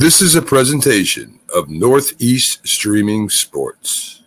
This is a presentation of Northeast Streaming Sports.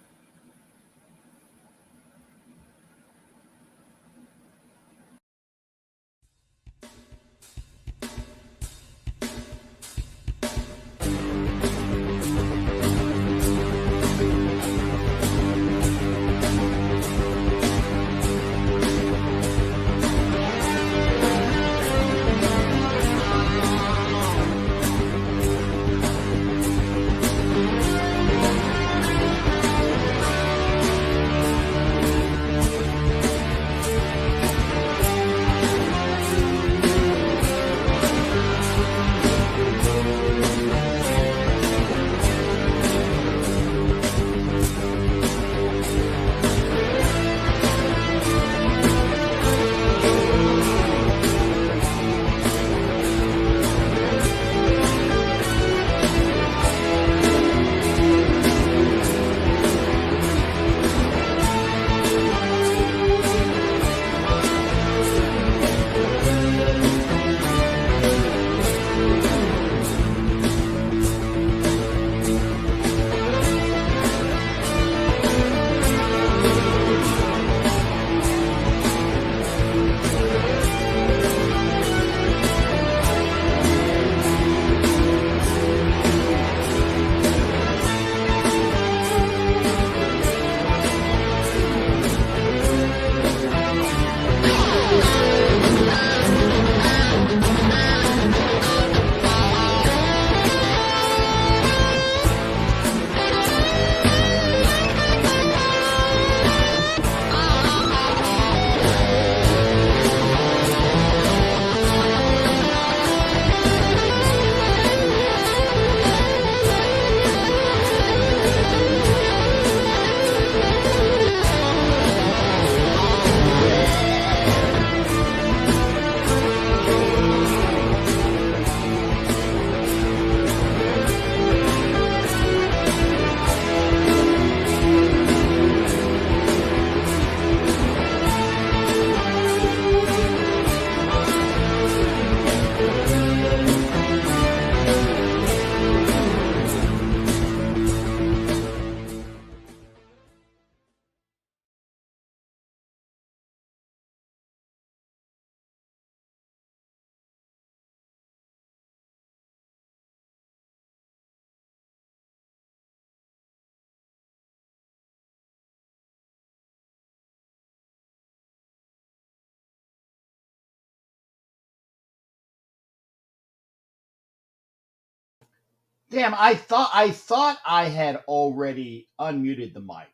Damn, I thought I had already unmuted the mic.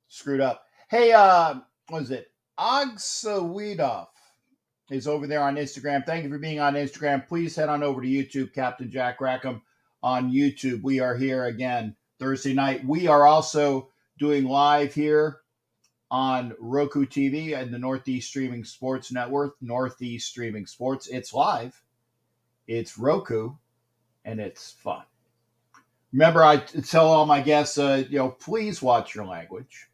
Screwed up. Hey, what is it? Agsawidov is over there on Instagram. Thank you for being on Instagram. Please head on over to YouTube, Captain Jack Rackham on YouTube. We are here again Thursday night. We are also doing live here on Roku TV and the Northeast Streaming Sports Network. Northeast Streaming Sports. It's live. It's Roku. And it's fun. Remember, I tell all my guests, please watch your language.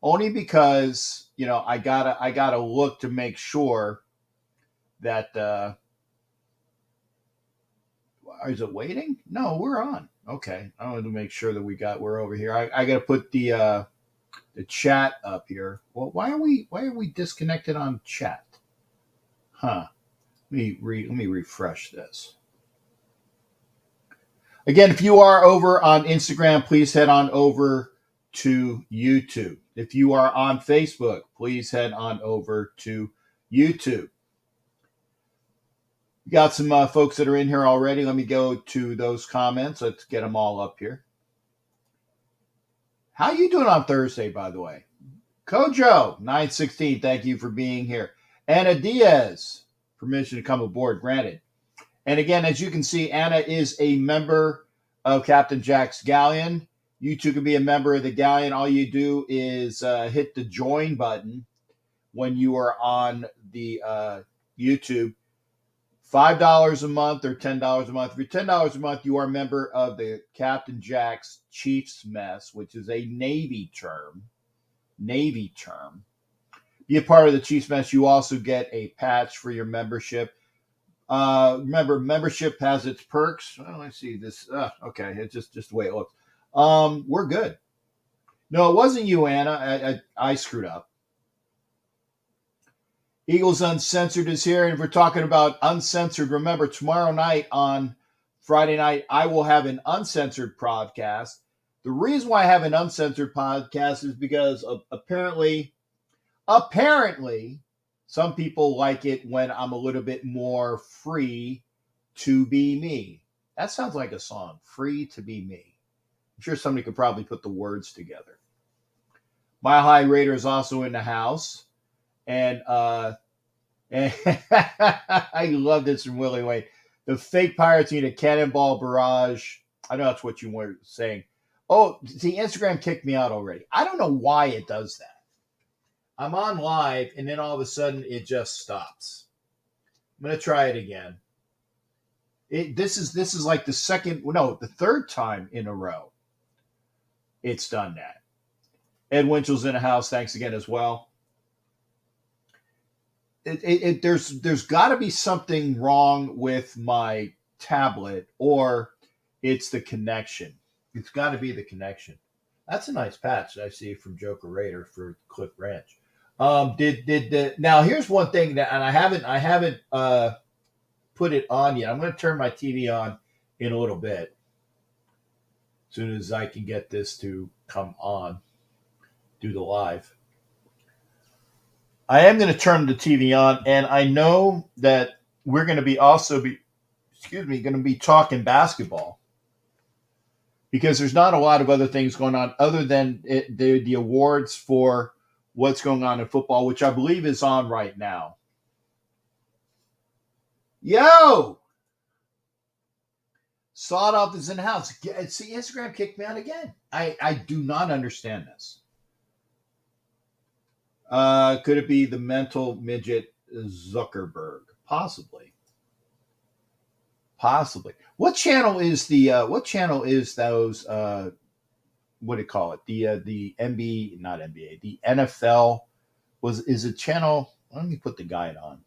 Only because, I gotta look to make sure that, is it waiting? No, we're on. Okay. I wanted to make sure that we're over here. I gotta put the chat up here. Well, why are we disconnected on chat? Huh. Let me refresh this. Again, if you are over on Instagram, please head on over to YouTube. If you are on Facebook, please head on over to YouTube. We got some folks that are in here already. Let me go to those comments. Let's get them all up here. How you doing on Thursday, by the way? Kojo, 916, thank you for being here. Anna Diaz, permission to come aboard, granted. And again, as you can see, Anna is a member of Captain Jack's Galleon. You too can be a member of the Galleon. All you do is hit the join button when you are on the YouTube. $5 a month or $10 a month. If you're $10 a month, you are a member of the Captain Jack's Chiefs Mess, which is a Navy term. Be a part of the Chiefs Mess. You also get a patch for your membership. Remember, membership has its perks. Well, let's see this. Okay, it's just the way it looks. We're good. No, it wasn't you, Anna. I screwed up. Eagles Uncensored is here, and if we're talking about uncensored, remember tomorrow night on Friday night, I will have an uncensored podcast. The reason why I have an uncensored podcast is because apparently, some people like it when I'm a little bit more free to be me. That sounds like a song, Free to Be Me. I'm sure somebody could probably put the words together. Mile High Raider is also in the house. And I love this from Willie Wayne. The fake pirates need a cannonball barrage. I know that's what you were saying. Oh, see, Instagram kicked me out already. I don't know why it does that. I'm on live, and then all of a sudden it just stops. I'm gonna try it again. This is like the third time in a row it's done that. Ed Winchell's in the house. Thanks again as well. There's got to be something wrong with my tablet, or it's the connection. It's got to be the connection. That's a nice patch I see from Joker Raider for Cliff Ranch. Now here's one thing that, and I haven't put it on yet. I'm going to turn my TV on in a little bit, as soon as I can get this to come on, do the live. I am going to turn the TV on, and I know that we're going to be going to be talking basketball, because there's not a lot of other things going on other than the awards for what's going on in football, which I believe is on right now. Yo! Sawed Off is in the house. See, Instagram kicked me out again. I do not understand this. Could it be the mental midget Zuckerberg? Possibly. What channel is those what do you call it? The NBA, not NBA, the NFL is a channel. Let me put the guide on.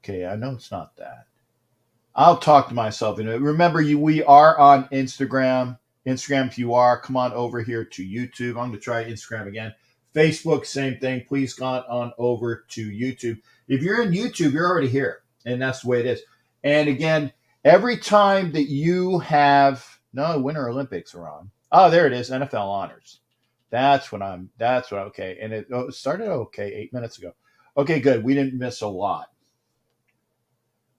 Okay, I know it's not that. I'll talk to myself. Remember, we are on Instagram. Instagram, if you are, come on over here to YouTube. I'm going to try Instagram again. Facebook, same thing. Please go on over to YouTube. If you're in YouTube, you're already here, and that's the way it is. And again, every time that you have Winter Olympics are on. Oh, there it is. NFL honors. Okay. And it started 8 minutes ago. Okay, good. We didn't miss a lot.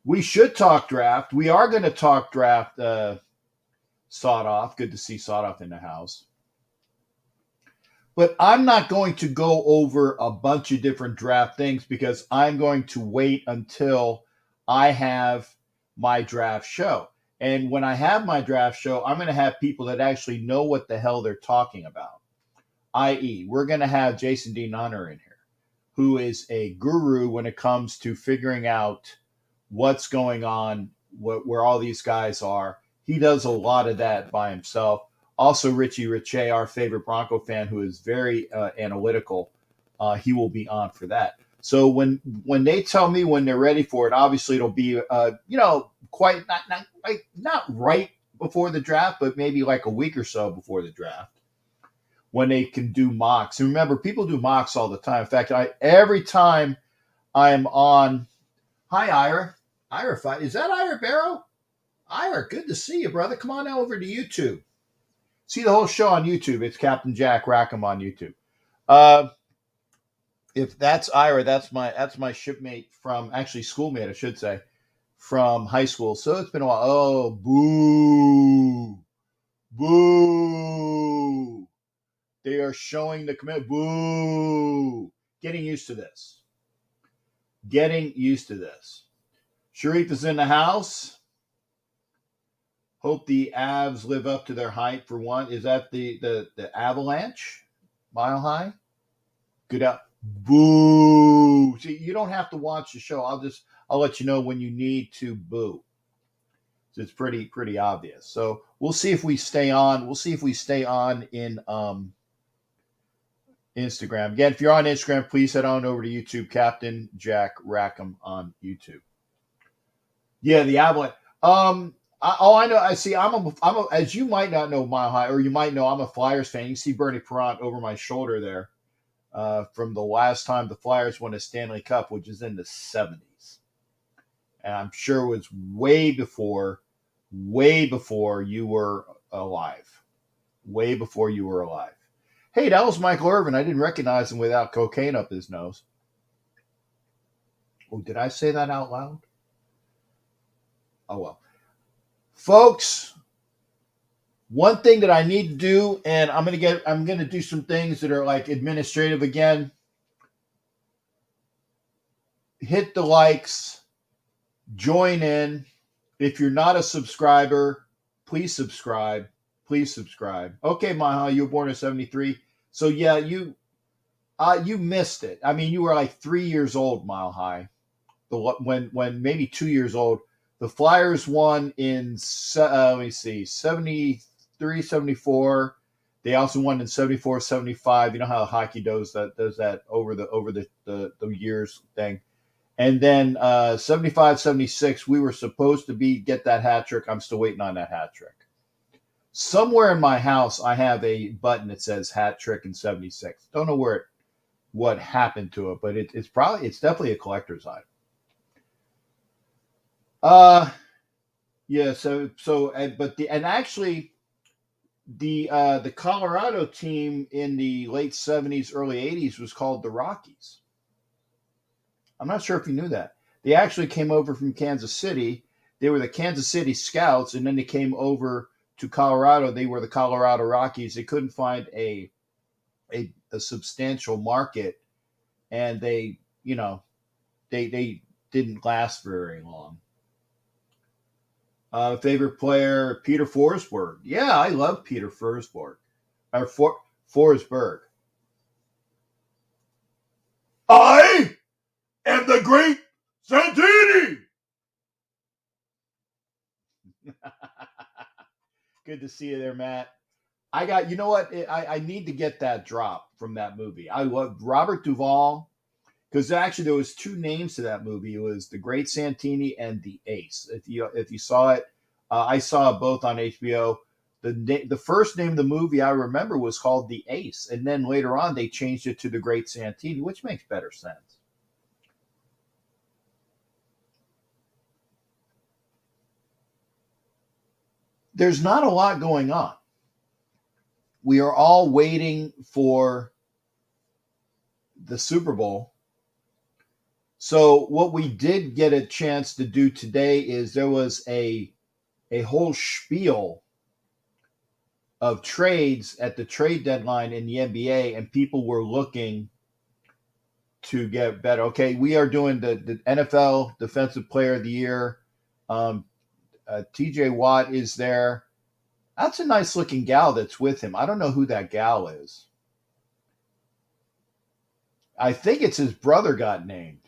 We should talk draft. We are going to talk draft. Sawed Off. Good to see Sawed Off in the house. But I'm not going to go over a bunch of different draft things, because I'm going to wait until I have my draft show. And when I have my draft show, I'm going to have people that actually know what the hell they're talking about. I.e., we're going to have Jason D. Nunner in here, who is a guru when it comes to figuring out what's going on, where all these guys are. He does a lot of that by himself. Also, Richie Riche, our favorite Bronco fan, who is very analytical, he will be on for that. So when they tell me when they're ready for it, obviously it'll be quite not right before the draft, but maybe like a week or so before the draft, when they can do mocks. And remember, people do mocks all the time. In fact, every time I'm on, hi Ira, is that Ira Barrow? Ira, good to see you, brother. Come on over to YouTube. See the whole show on YouTube. It's Captain Jack Rackham on YouTube. If that's Ira, that's my shipmate schoolmate, I should say, from high school. So it's been a while. Oh, boo. Boo. They are showing the commit. Boo. Getting used to this. Sharif is in the house. Hope the Avs live up to their hype for one. Is that the Avalanche? Mile High? Good out. Boo. See, you don't have to watch the show. I'll let you know when you need to boo. So it's pretty obvious. So we'll see if we stay on. We'll see if we stay on in Instagram. Again, if you're on Instagram, please head on over to YouTube, Captain Jack Rackham on YouTube. Yeah, the Avalanche. All I know, I see. As you might not know, Mile High, or you might know, I'm a Flyers fan. You see Bernie Perrant over my shoulder there, from the last time the Flyers won a Stanley Cup, which is in the '70s, and I'm sure it was way before you were alive, way before you were alive. Hey, that was Michael Irvin. I didn't recognize him without cocaine up his nose. Oh, did I say that out loud? Oh well, folks. One thing that I need to do, and I'm gonna do some things that are like administrative again. Hit the likes, join in. If you're not a subscriber, please subscribe. Please subscribe. Okay, Maha, you were born in '73, so yeah, you missed it. I mean, you were like 3 years old, Mile High. When maybe 2 years old, the Flyers won in let me see, 73, 74. They also won in 74, 75. You know how hockey does that over the years thing. And then 75, 76, we were supposed to get that hat trick. I'm still waiting on that hat trick. Somewhere in my house, I have a button that says hat trick in '76. Don't know what happened to it, but it's definitely a collector's item. Yeah. Actually, the Colorado team in the late '70s, early '80s was called the Rockies. I'm not sure if you knew that. They actually came over from Kansas City. They were the Kansas City Scouts, and then they came over to Colorado. They were the Colorado Rockies. They couldn't find a substantial market, and they didn't last very long. Favorite player, Peter Forsberg. Yeah, I love Peter Forsberg. Or Forsberg. I am the great Santini. Good to see you there, Matt. You know what? I need to get that drop from that movie. I love Robert Duvall, because actually there was two names to that movie. It was The Great Santini and The Ace. If you saw it, I saw both on HBO. The first name of the movie I remember was called The Ace, and then later on they changed it to The Great Santini, which makes better sense. There's not a lot going on. We are all waiting for the Super Bowl. So what we did get a chance to do today is there was a whole spiel of trades at the trade deadline in the NBA, and people were looking to get better. Okay, we are doing the NFL Defensive Player of the Year. TJ Watt is there. That's a nice looking gal that's with him. I don't know who that gal is. I think it's his brother got named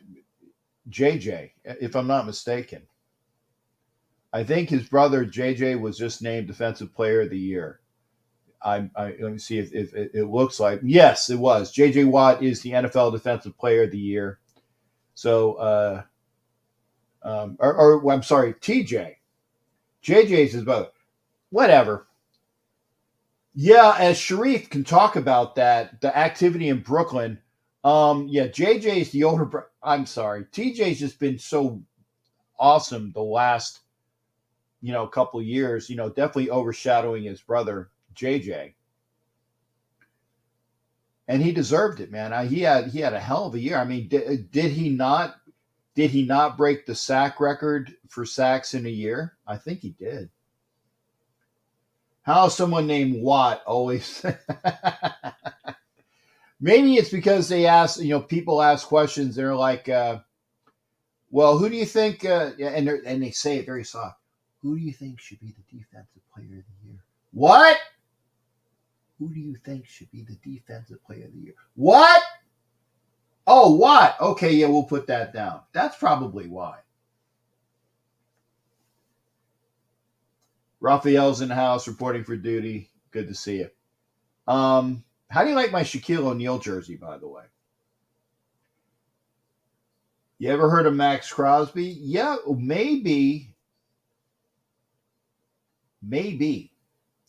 JJ, if I'm not mistaken. I think his brother JJ was just named Defensive Player of the Year. Let me see if it looks like, yes, it was. JJ Watt is the NFL Defensive Player of the Year. So, I'm sorry, TJ. JJ's his brother. Whatever. Yeah, as Sharif can talk about that, the activity in Brooklyn. Yeah, JJ's the older. I'm sorry, TJ's just been so awesome the last couple of years. Definitely overshadowing his brother JJ, and he deserved it, man. He had a hell of a year. I mean, did he not? Did he not break the sack record for sacks in a year? I think he did. How someone named Watt always. Maybe it's because they ask, people ask questions. They're like, well, who do you think? And they say it very soft. Who do you think should be the Defensive Player of the Year? What? Who do you think should be the Defensive Player of the Year? What? Oh, what? Okay, yeah, we'll put that down. That's probably why. Raphael's in the house reporting for duty. Good to see you. How do you like my Shaquille O'Neal jersey, by the way? You ever heard of Max Crosby? Yeah, maybe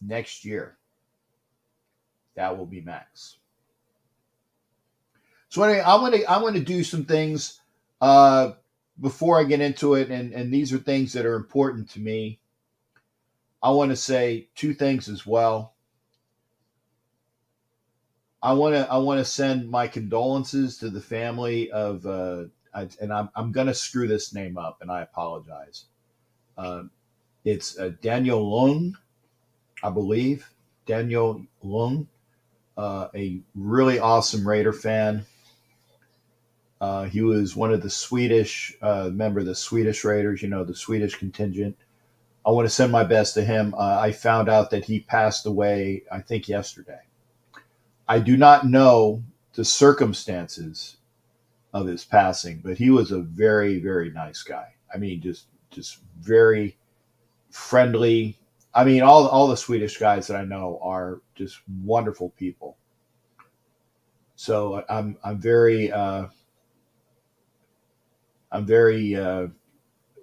next year that will be Max. So anyway, I'm gonna do some things before I get into it, and these are things that are important to me. I want to say two things as well. I want to send my condolences to the family of and I'm gonna screw this name up, and I apologize. Uh, it's Daniel Lung, I believe. Daniel Lung, a really awesome Raider fan. He was one of the Swedish member of the Swedish Raiders, the Swedish contingent. I want to send my best to him. I found out that he passed away, I think, yesterday. I do not know the circumstances of his passing, but he was a very, very nice guy. I mean, just very friendly. I mean, all the Swedish guys that I know are just wonderful people. So I'm very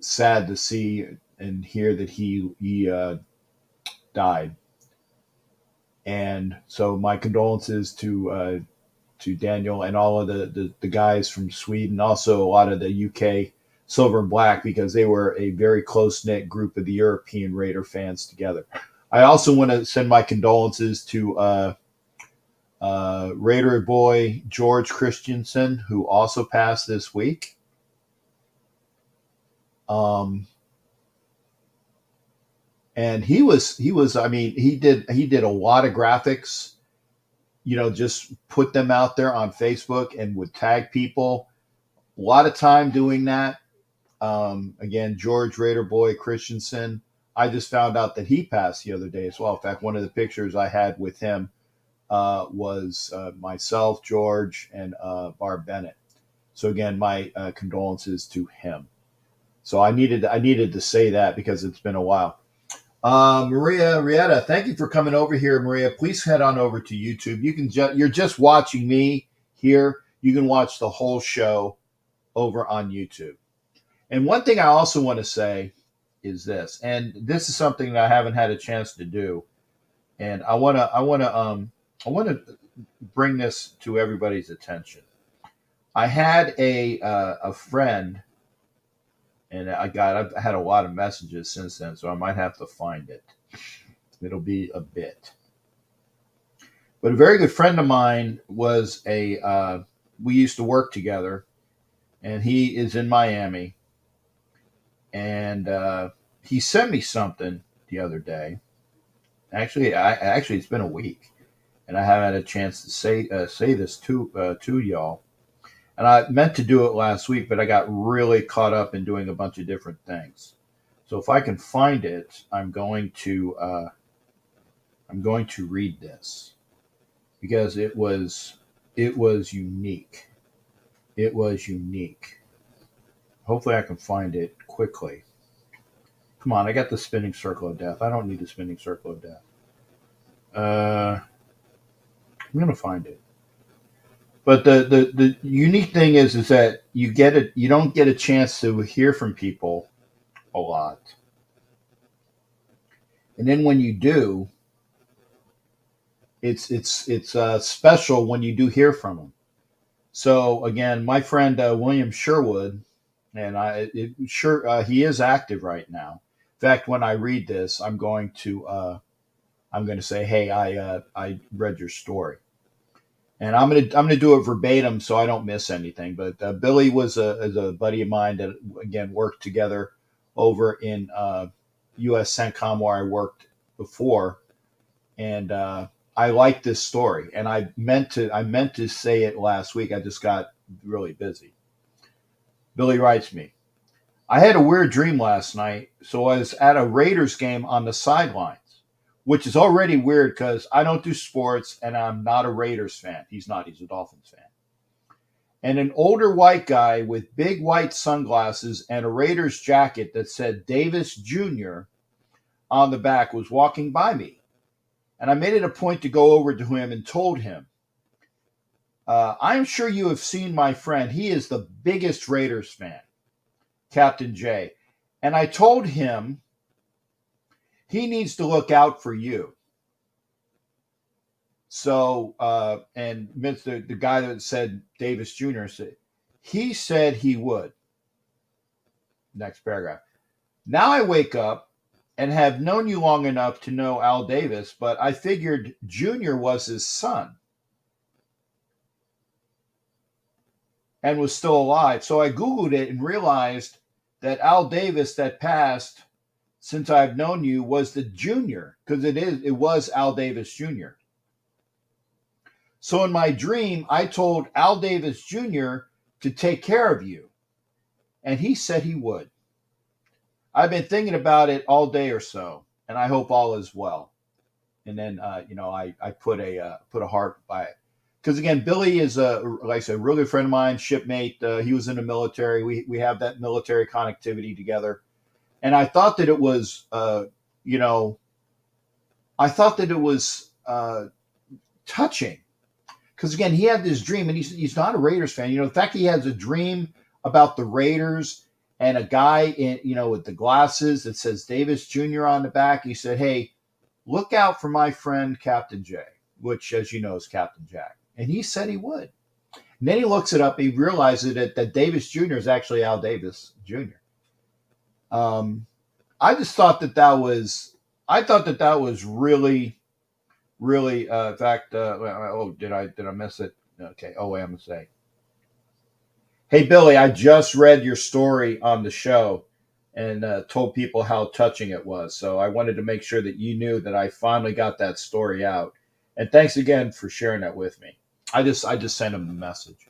sad to see and hear that he died. And so my condolences to Daniel and all of the guys from Sweden, also a lot of the UK Silver and Black, because they were a very close knit group of the European Raider fans together. I also want to send my condolences to Raider boy George Christensen, who also passed this week. And he was I mean, he did a lot of graphics, just put them out there on Facebook and would tag people. A lot of time doing that. Again, George Raider Boy Christensen. I just found out that he passed the other day as well. In fact, one of the pictures I had with him was myself, George, and Barb Bennett. So again, my condolences to him. So I needed to say that because it's been a while. Maria Rieta, thank you for coming over here, Maria. Please head on over to YouTube. You're just watching me here. You can watch the whole show over on YouTube. And one thing I also want to say is this, and this is something that I haven't had a chance to do, and I want to bring this to everybody's attention. I had a friend, and I've had a lot of messages since then, so I might have to find it. It'll be a bit. But a very good friend of mine was we used to work together, and he is in Miami. And he sent me something the other day. Actually, it's been a week, and I haven't had a chance to say this to y'all. And I meant to do it last week, but I got really caught up in doing a bunch of different things. So if I can find it, I'm going to read this because it was unique. It was unique. Hopefully I can find it quickly. Come on, I got the spinning circle of death. I don't need the spinning circle of death. I'm going to find it. But the unique thing is that you don't get a chance to hear from people a lot. And then when you do, it's special when you do hear from them. So again, my friend William Sherwood, and he is active right now. In fact, when I read this, I'm going to say, hey, I read your story, and I'm gonna do it verbatim so I don't miss anything. But Billy is a buddy of mine that again worked together over in U.S. CENTCOM where I worked before, and I like this story, and I meant to say it last week. I just got really busy. Billy writes me, I had a weird dream last night, so I was at a Raiders game on the sidelines, which is already weird because I don't do sports and I'm not a Raiders fan. He's not, he's a Dolphins fan. And an older white guy with big white sunglasses and a Raiders jacket that said Davis Jr. on the back was walking by me. And I made it a point to go over to him and told him, I'm sure you have seen my friend. He is the biggest Raiders fan, Captain J. And I told him he needs to look out for you. So, and Vince, the guy that said Davis Jr., he said he would. Next paragraph. Now I wake up and have known you long enough to know Al Davis, but I figured Jr. was his son and was still alive. So I Googled it and realized that Al Davis that passed since I've known you was the junior, because it was Al Davis Jr. So in my dream, I told Al Davis Jr. to take care of you, and he said he would. I've been thinking about it all day or so, and I hope all is well. And then, I put a heart by it. Because again, Billy is like I said, a really good friend of mine, shipmate. He was in the military. We have that military connectivity together, and I thought that it was, touching. Because again, he had this dream, and he's not a Raiders fan. The fact he has a dream about the Raiders and a guy with the glasses that says Davis Jr. on the back. He said, "Hey, look out for my friend Captain J," which, as you know, is Captain Jack. And he said he would. And then he looks it up. He realizes that Davis Jr. is actually Al Davis Jr. I just thought that was really, really. In fact, did I miss it? Okay. Oh, wait, I'm gonna say. Hey, Billy, I just read your story on the show and told people how touching it was. So I wanted to make sure that you knew that I finally got that story out. And thanks again for sharing that with me. I just sent him the message.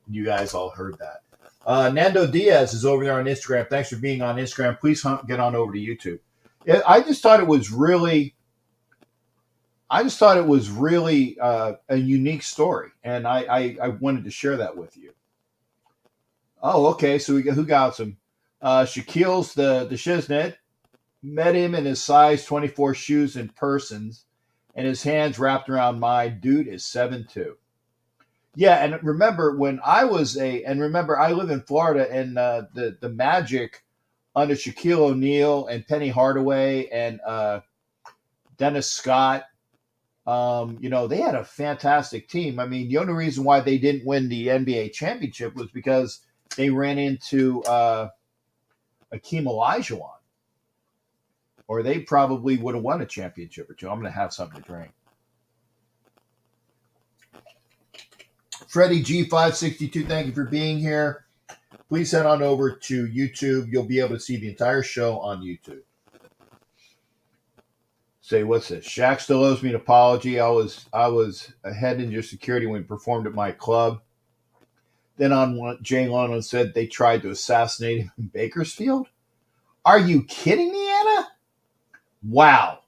You guys all heard that. Nando Diaz is over there on Instagram. Thanks for being on Instagram. Please get on over to YouTube. I just thought it was really a unique story, and I wanted to share that with you. Oh, okay. So who got some? Shaquille's the shiznit. Met him in his size 24 shoes in persons, and his hands wrapped around mine. Dude is 7'2". Yeah, and remember I live in Florida, and the Magic under Shaquille O'Neal and Penny Hardaway and Dennis Scott. They had a fantastic team. I mean, the only reason why they didn't win the NBA championship was because they ran into Akeem Olajuwon, or they probably would have won a championship or two. I'm going to have something to drink. Freddie G562, thank you for being here. Please head on over to YouTube. You'll be able to see the entire show on YouTube. Say, what's this? Shaq still owes me an apology. I was ahead in your security when we performed at my club. Then on Jay Leno said they tried to assassinate him in Bakersfield. Are you kidding me, Anna? Wow.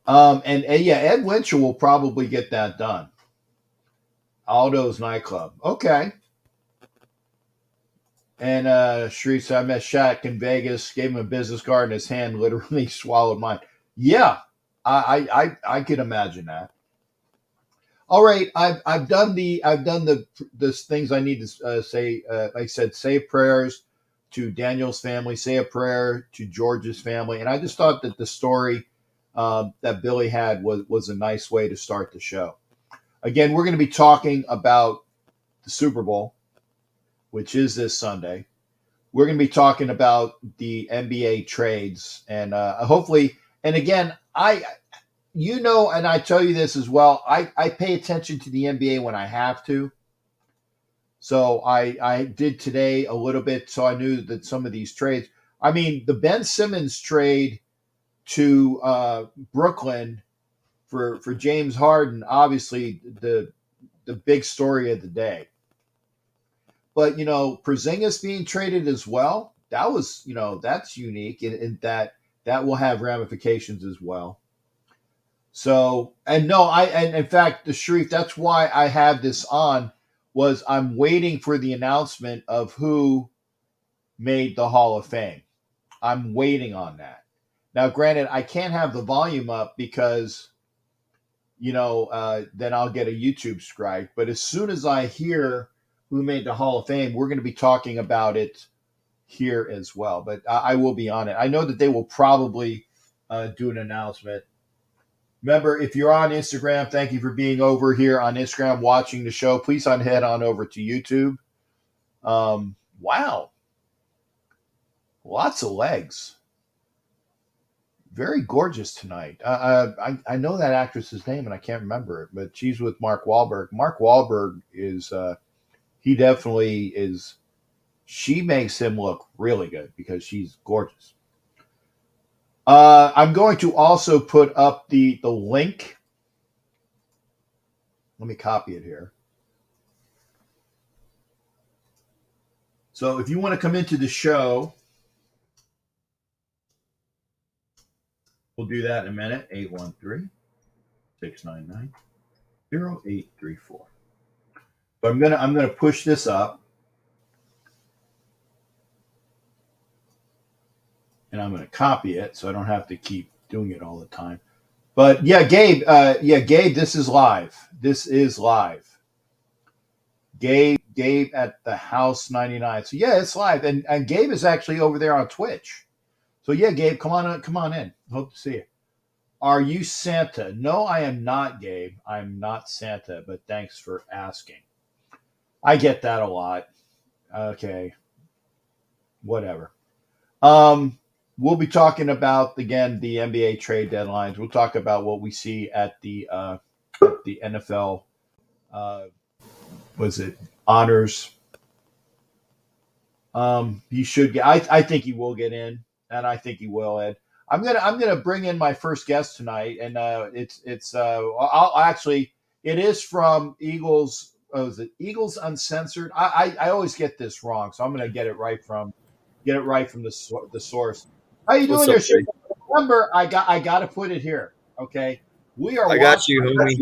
And yeah, Ed Winchell will probably get that done. Aldo's nightclub. Okay. And Shreef said, I met Shaq in Vegas, gave him a business card, and his hand literally swallowed mine. Yeah, I could imagine that. All right, I've done the things I need to say. Like I said, say prayers to Daniel's family, say a prayer to George's family, and I just thought that the story that Billy had was a nice way to start the show. Again, we're going to be talking about the Super Bowl, which is this Sunday. We're going to be talking about the NBA trades, and hopefully, and again, and I tell you this as well, I pay attention to the NBA when I have to. So I did today a little bit, so I knew that some of these trades. I mean, the Ben Simmons trade to Brooklyn for James Harden, obviously the big story of the day. But, Porzingis being traded as well, that was, that's unique in that will have ramifications as well. So, and in fact, the Shreef, that's why I have this on, was I'm waiting for the announcement of who made the Hall of Fame. I'm waiting on that. Now, granted, I can't have the volume up because then I'll get a YouTube strike. But as soon as I hear who made the Hall of Fame, we're going to be talking about it here as well. But I will be on it. I know that they will probably do an announcement. Remember, if you're on Instagram, thank you for being over here on Instagram watching the show. Please head on over to YouTube. Wow. Lots of legs. Very gorgeous tonight. I know that actress's name and I can't remember it, but she's with Mark Wahlberg. Mark Wahlberg is, he definitely is, she makes him look really good because she's gorgeous. I'm going to also put up the link. Let me copy it here. So if you want to come into the show, we'll do that in a minute. 813-699-0834. But I'm gonna push this up. And I'm going to copy it so I don't have to keep doing it all the time. But yeah, Gabe, this is live. This is live. Gabe at the House 99. So yeah, it's live. And Gabe is actually over there on Twitch. So yeah, Gabe, come on in. Hope to see you. Are you Santa? No, I am not, Gabe. I'm not Santa, but thanks for asking. I get that a lot. Okay. Whatever. We'll be talking about, again, the NBA trade deadlines. We'll talk about what we see at the NFL, honors. He should get. I think he will get in, and I think he will, Ed. I'm gonna bring in my first guest tonight, and I'll actually. It is from Eagles. Eagles Uncensored? I always get this wrong, so I'm gonna get it right from the source. How you doing there, Shane? Remember, I got to put it here. Okay, we are. I got you, homie.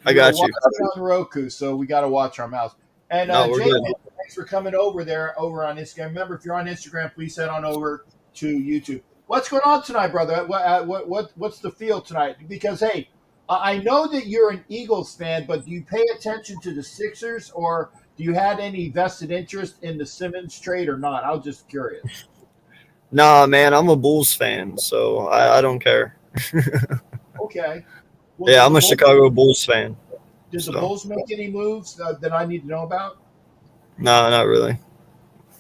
I got you. On Roku, so we got to watch our mouths. And Jay, thanks for coming over on Instagram. Remember, if you're on Instagram, please head on over to YouTube. What's going on tonight, brother? What's the feel tonight? Because hey, I know that you're an Eagles fan, but do you pay attention to the Sixers, or do you have any vested interest in the Simmons trade or not? I was just curious. Nah, man, I'm a Bulls fan, so I don't care. Okay. Well, yeah, I'm a Chicago Bulls fan. Did the Bulls make any moves that I need to know about? No, not really.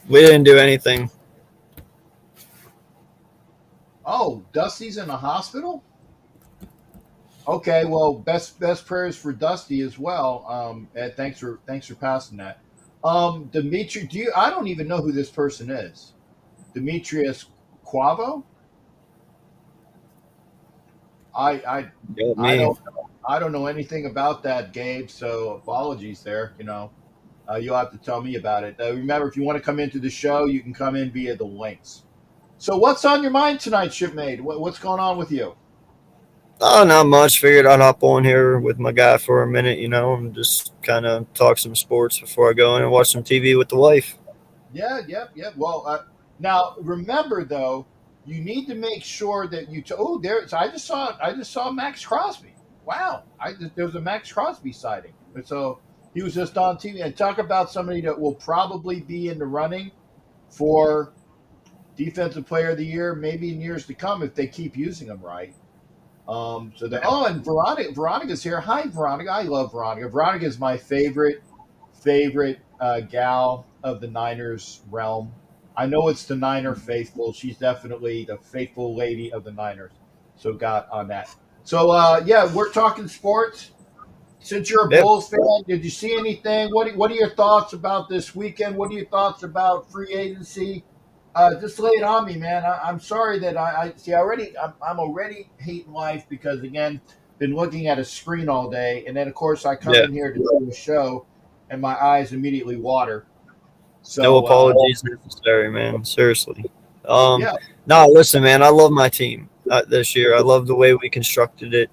We didn't do anything. Oh, Dusty's in the hospital? Okay, well, best prayers for Dusty as well. Ed, thanks for passing that. Dimitri, I don't even know who this person is. Demetrius Quavo? I don't know anything about that, Gabe. So apologies there. You'll have to tell me about it. Remember, if you want to come into the show, you can come in via the links. So what's on your mind tonight, Shipmate? What's going on with you? Oh, not much. Figured I'd hop on here with my guy for a minute, and just kind of talk some sports before I go in and watch some TV with the wife. Yeah. Well, now remember though, you need to make sure that you. So I just saw Max Crosby. Wow, there was a Max Crosby sighting. And so he was just on TV. And talk about somebody that will probably be in the running for Defensive Player of the Year, maybe in years to come if they keep using him right. And Veronica's here. Hi, Veronica. I love Veronica. Veronica is my favorite gal of the Niners realm. I know it's the Niner faithful. She's definitely the faithful lady of the Niners. So got on that. So we're talking sports. Since you're a Bulls fan, did you see anything? What are your thoughts about this weekend? What are your thoughts about free agency? Just lay it on me, man. I'm sorry that I'm already hating life because, again, been looking at a screen all day. And then, of course, I come in here to do a show and my eyes immediately water. So, no apologies necessary, man. Seriously. No, listen, man, I love my team this year. I love the way we constructed it.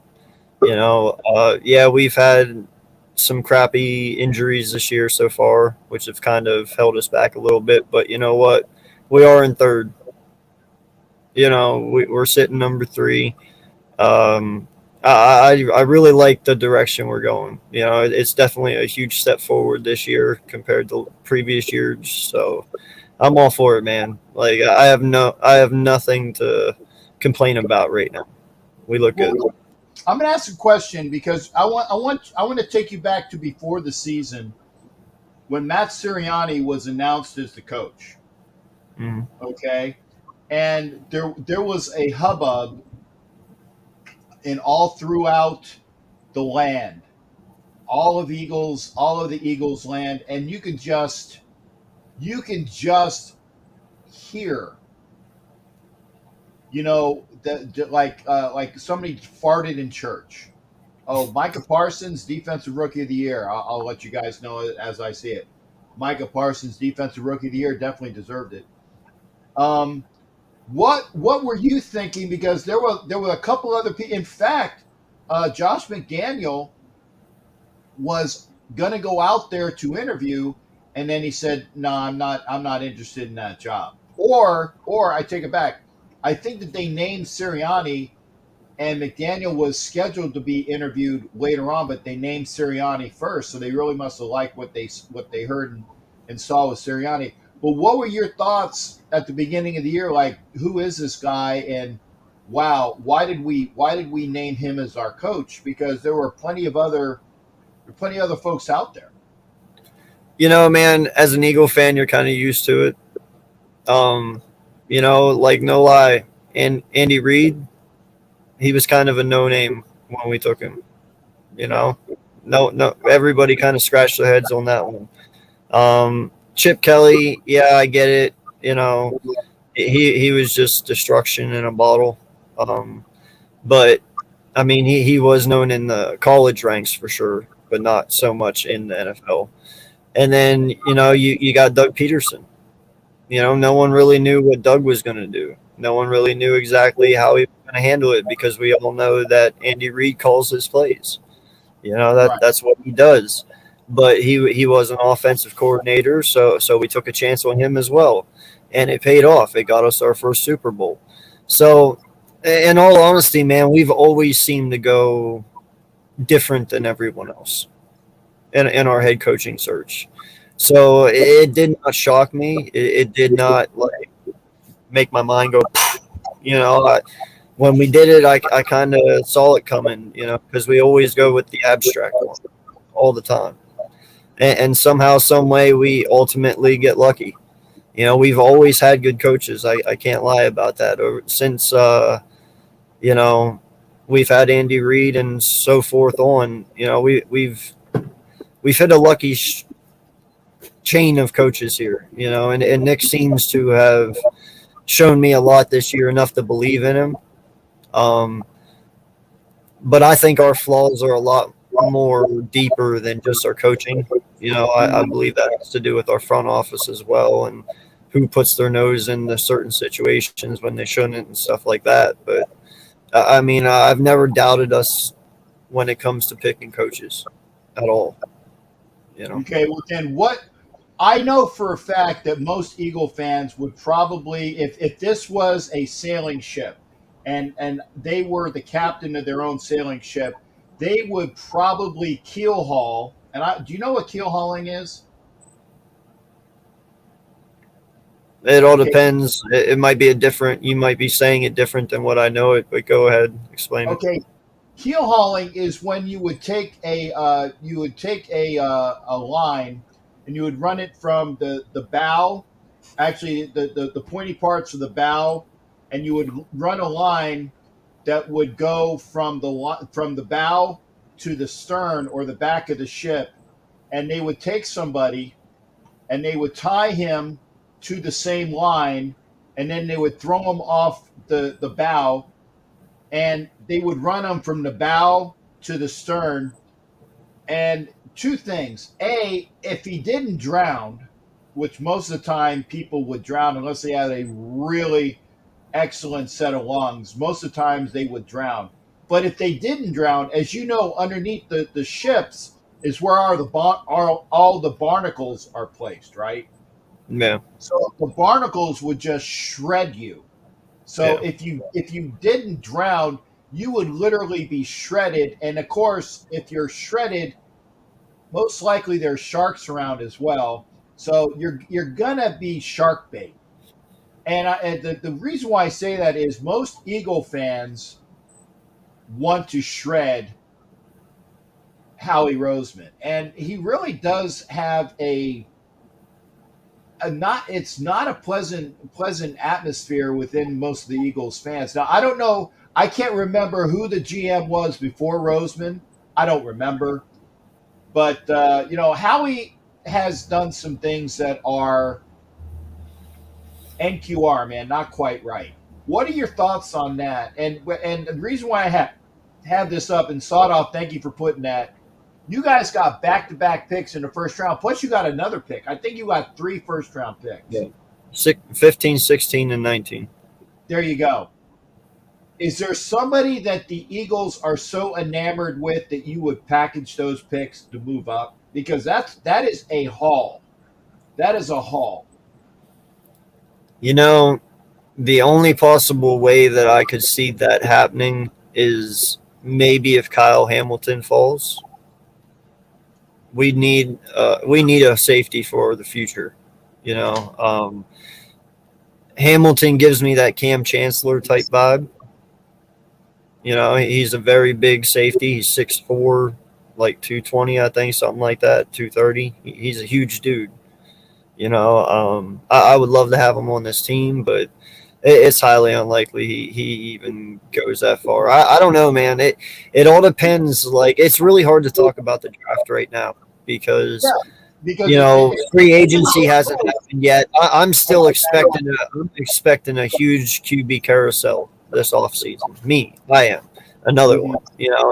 We've had some crappy injuries this year so far, which have kind of held us back a little bit. But you know what? We are in third. We're sitting number 3. I really like the direction we're going. You know, it's definitely a huge step forward this year compared to previous years. So I'm all for it, man. Like I have nothing to complain about right now. We look good. Well, I'm going to ask a question because I want to take you back to before the season when Matt Sirianni was announced as the coach. Mhm. Okay, and there was a hubbub in all throughout the land, all of the Eagles land, and you can just hear, like somebody farted in church. Oh, Micah Parsons, defensive rookie of the year. I'll let you guys know it as I see it. Micah Parsons, defensive rookie of the year, definitely deserved it. Um, what were you thinking? Because there were a couple other people. In fact, Josh McDaniel was gonna go out there to interview, and then he said, "No, I'm not interested in that job." Or I take it back. I think that they named Sirianni, and McDaniel was scheduled to be interviewed later on, but they named Sirianni first, so they really must have liked what they heard and saw with Sirianni. But what were your thoughts at the beginning of the year? Like, who is this guy? And wow, why did we name him as our coach? Because there were plenty of other folks out there. You know, man, as an Eagle fan, you're kind of used to it. You know, like no lie, and Andy Reid, he was kind of a no name when we took him. You know, no, everybody kind of scratched their heads on that one. Chip Kelly, yeah, I get it. You know, he was just destruction in a bottle. But I mean, he was known in the college ranks for sure, but not so much in the NFL. And then you know you got Doug Peterson. You know, no one really knew what Doug was going to do. No one really knew exactly how he was going to handle it because we all know that Andy Reid calls his plays. You know Right. that's what he does. But he was an offensive coordinator, so we took a chance on him as well, and it paid off. It got us our first Super Bowl. So, in all honesty, man, we've always seemed to go different than everyone else in our head coaching search. So it did not shock me. It did not like make my mind go. You know, when we did it, I kind of saw it coming. You know, because we always go with the abstract one all the time, and somehow, some way, we ultimately get lucky. You know, we've always had good coaches. I can't lie about that. Since you know, we've had Andy Reid and so forth on. You know, we've hit a lucky chain of coaches here, you know, and Nick seems to have shown me a lot this year, enough to believe in him. Um, but I think our flaws are a lot more deeper than just our coaching. You know, I believe that has to do with our front office as well and who puts their nose into certain situations when they shouldn't and stuff like that. But I mean, I've never doubted us when it comes to picking coaches at all. You know. Okay, well then what I know for a fact that most Eagle fans would probably, if this was a sailing ship and they were the captain of their own sailing ship, they would probably keel haul. And do you know what keel hauling is? It all Okay, depends. It might be a different. You might be saying it different than what I know it. But go ahead, explain it. okay. Keel hauling is when you would take a line and you would run it from the bow, actually the pointy parts of the bow, and you would run a line that would go from the bow to the stern or the back of the ship, and they would take somebody and they would tie him to the same line, and then they would throw him off the bow, and they would run them from the bow to the stern. And two things: a, if he didn't drown, which most of the time people would drown unless they had a really excellent set of lungs. Most of the times they would drown. But if they didn't drown, as you know, underneath the ships is where all the barnacles are placed, right? Yeah, So the barnacles would just shred you. So yeah. if you didn't drown, you would literally be shredded. And of course, if you're shredded, most likely there's sharks around as well. So you're gonna be shark bait. And the reason why I say that is most Eagle fans want to shred Howie Roseman, and he really does have a not it's not a pleasant atmosphere within most of the Eagles fans. Now I don't know, I can't remember who the GM was before Roseman. I don't remember, but Howie has done some things that are NQR, man, not quite right. What are your thoughts on that? And the reason why I had this up, and Sawed Off, thank you for putting that. You guys got back-to-back picks in the first round, plus you got another pick. I think you got 3 first-round picks. Yeah. 15, 16, and 19. There you go. Is there somebody that the Eagles are so enamored with that you would package those picks to move up? Because that is a haul. That is a haul. You know, the only possible way that I could see that happening is maybe if Kyle Hamilton falls. We need a safety for the future. Hamilton gives me that Cam Chancellor type vibe. He's a very big safety. He's 6'4", like 220, I think, something like that, 230. He's a huge dude. I would love to have him on this team, but it's highly unlikely he even goes that far. I don't know, man. It all depends. Like, it's really hard to talk about the draft right now because free agency hasn't happened yet. I'm still expecting a huge QB carousel this offseason. I am. Another one,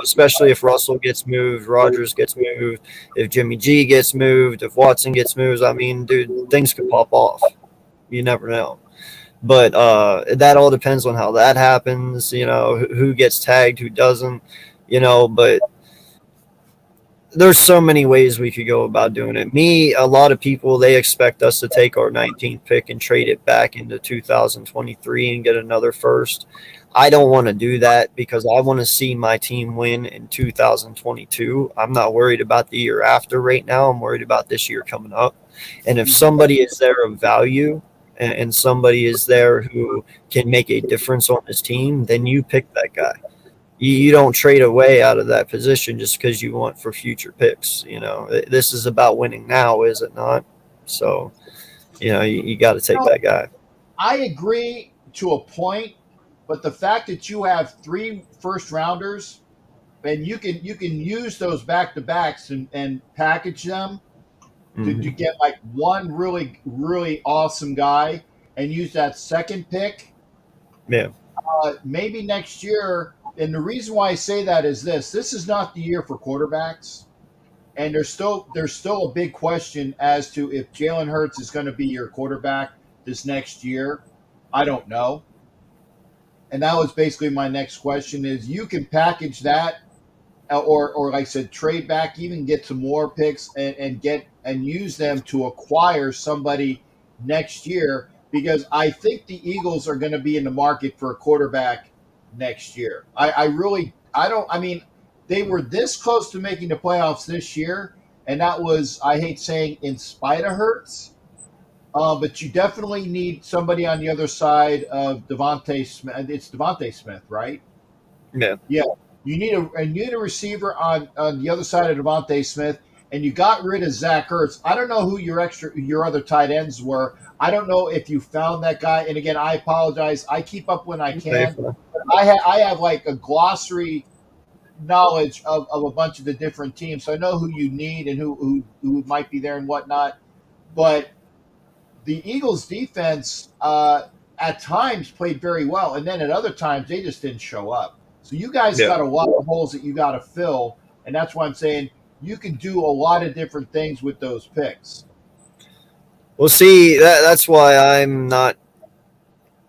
especially if Russell gets moved, Rodgers gets moved, if Jimmy G gets moved, if Watson gets moved. I mean, dude, things could pop off. You never know. But that all depends on how that happens, who gets tagged, who doesn't, but there's so many ways we could go about doing it. A lot of people, they expect us to take our 19th pick and trade it back into 2023 and get another first. I don't want to do that because I want to see my team win in 2022. I'm not worried about the year after right now. I'm worried about this year coming up. And if somebody is there of value and somebody is there who can make a difference on this team, then you pick that guy. You don't trade away out of that position just because you want for future picks. This is about winning now, is it not? So, you got to take that guy. I agree to a point, but the fact that you have 3 first rounders and you can use those back-to-backs and package them to get like one really, really awesome guy and use that second pick. Yeah. Maybe next year. And the reason why I say that is this is not the year for quarterbacks. And there's still a big question as to if Jalen Hurts is going to be your quarterback this next year. I don't know. And that was basically my next question is you can package that or like I said, trade back, even get some more picks and use them to acquire somebody next year, because I think the Eagles are going to be in the market for a quarterback next year. They were this close to making the playoffs this year, and that was, I hate saying, in spite of Hurts. But you definitely need somebody on the other side of Devontae Smith. It's Devontae Smith, right? Yeah. Yeah. You need a receiver on the other side of Devontae Smith, and you got rid of Zach Ertz. I don't know who your other tight ends were. I don't know if you found that guy. And again, I apologize. I keep up when I can. But I have like a glossary knowledge of a bunch of the different teams, so I know who you need and who might be there and whatnot. But the Eagles' defense at times played very well, and then at other times they just didn't show up. So you guys got a lot of holes that you got to fill, and that's why I'm saying you can do a lot of different things with those picks. Well, see, that's why I'm not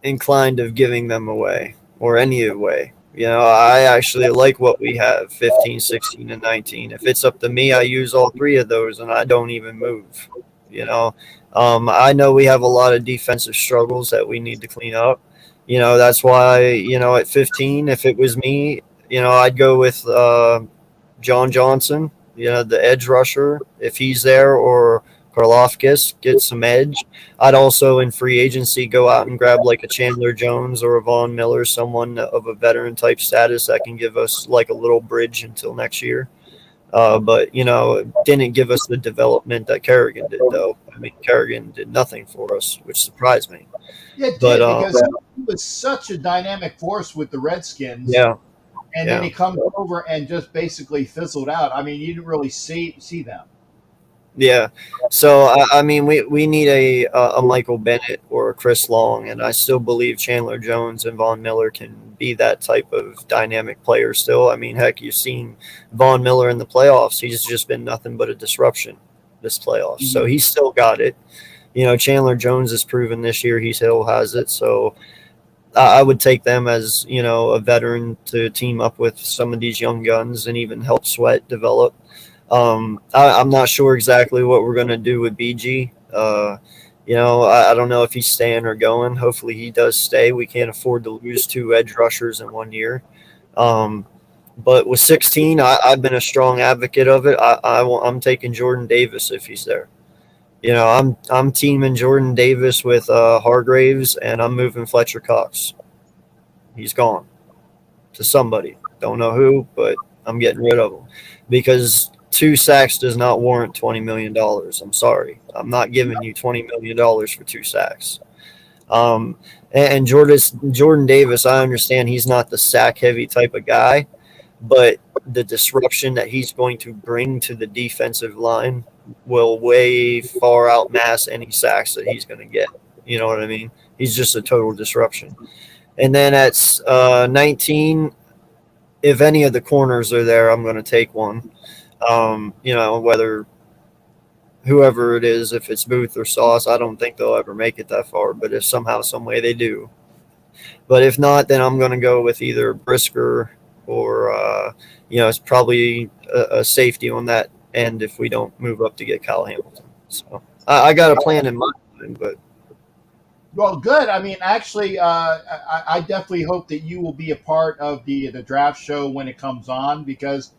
inclined of giving them away or any away. I actually like what we have, 15, 16, and 19. If it's up to me, I use all 3 of those, and I don't even move. I know we have a lot of defensive struggles that we need to clean up. That's why, at 15, if it was me, I'd go with John Johnson, the edge rusher, if he's there, or Karlofkis, get some edge. I'd also, in free agency, go out and grab like a Chandler Jones or a Von Miller, someone of a veteran type status that can give us like a little bridge until next year. But didn't give us the development that Kerrigan did, though. I mean, Kerrigan did nothing for us, which surprised me. Yeah, it But did, because he was such a dynamic force with the Redskins, yeah, and then he comes over and just basically fizzled out. I mean, you didn't really see them. yeah. So I mean, we need a Michael Bennett or a Chris Long, and I still believe Chandler Jones and Von Miller can be that type of dynamic player. Still, I mean, heck, you've seen Von Miller in the playoffs. He's just been nothing but a disruption this playoffs. So he's still got it. Chandler Jones has proven this year he still has it. So I would take them as a veteran to team up with some of these young guns and even help Sweat develop. I'm not sure exactly what we're going to do with BG. I don't know if he's staying or going. Hopefully he does stay. We can't afford to lose 2 edge rushers in 1 year. But with 16, I've been a strong advocate of it. I'm taking Jordan Davis if he's there. I'm teaming Jordan Davis with Hargraves, and I'm moving Fletcher Cox. He's gone to somebody. Don't know who, but I'm getting rid of him because 2 sacks does not warrant $20 million. I'm sorry. I'm not giving you $20 million for 2 sacks. And Jordan Davis, I understand he's not the sack-heavy type of guy, but the disruption that he's going to bring to the defensive line will way far outmass any sacks that he's going to get. You know what I mean? He's just a total disruption. And then at 19, if any of the corners are there, I'm going to take one. Whether whoever it is, if it's Booth or Sauce, I don't think they'll ever make it that far. But if somehow, some way they do. But if not, then I'm going to go with either Brisker or, it's probably a safety on that end if we don't move up to get Kyle Hamilton. So I got a plan in mind, but. Well, good. I mean, actually, I definitely hope that you will be a part of the draft show when it comes on, because,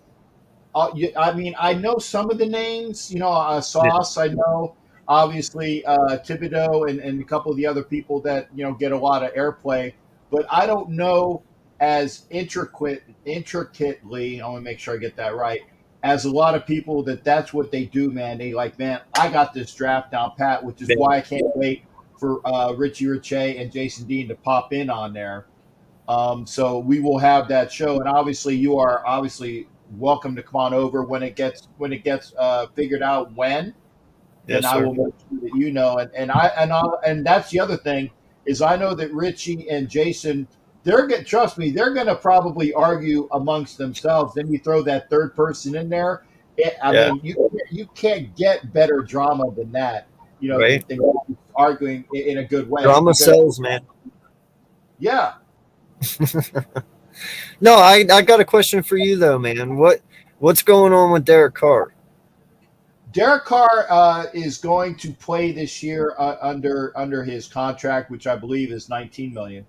I know some of the names. Sauce. I know, obviously, Thibodeau and a couple of the other people that get a lot of airplay, but I don't know as intricately. I want to make sure I get that right. As a lot of people that's what they do, man. They like, man, I got this draft down pat, which is why I can't wait for Richie Riche and Jason Dean to pop in on there. So we will have that show, and obviously you are welcome to come on over when it gets figured out when. Then I will make sure that and that's the other thing is I know that Richie and Jason, trust me, they're going to probably argue amongst themselves. Then you throw that third person in there. I mean, you can't get better drama than that. Right. Than arguing in a good way. Drama sells, man. Yeah. No, I got a question for you though, man. What's going on with Derek Carr? Derek Carr is going to play this year under his contract, which I believe is $19 million.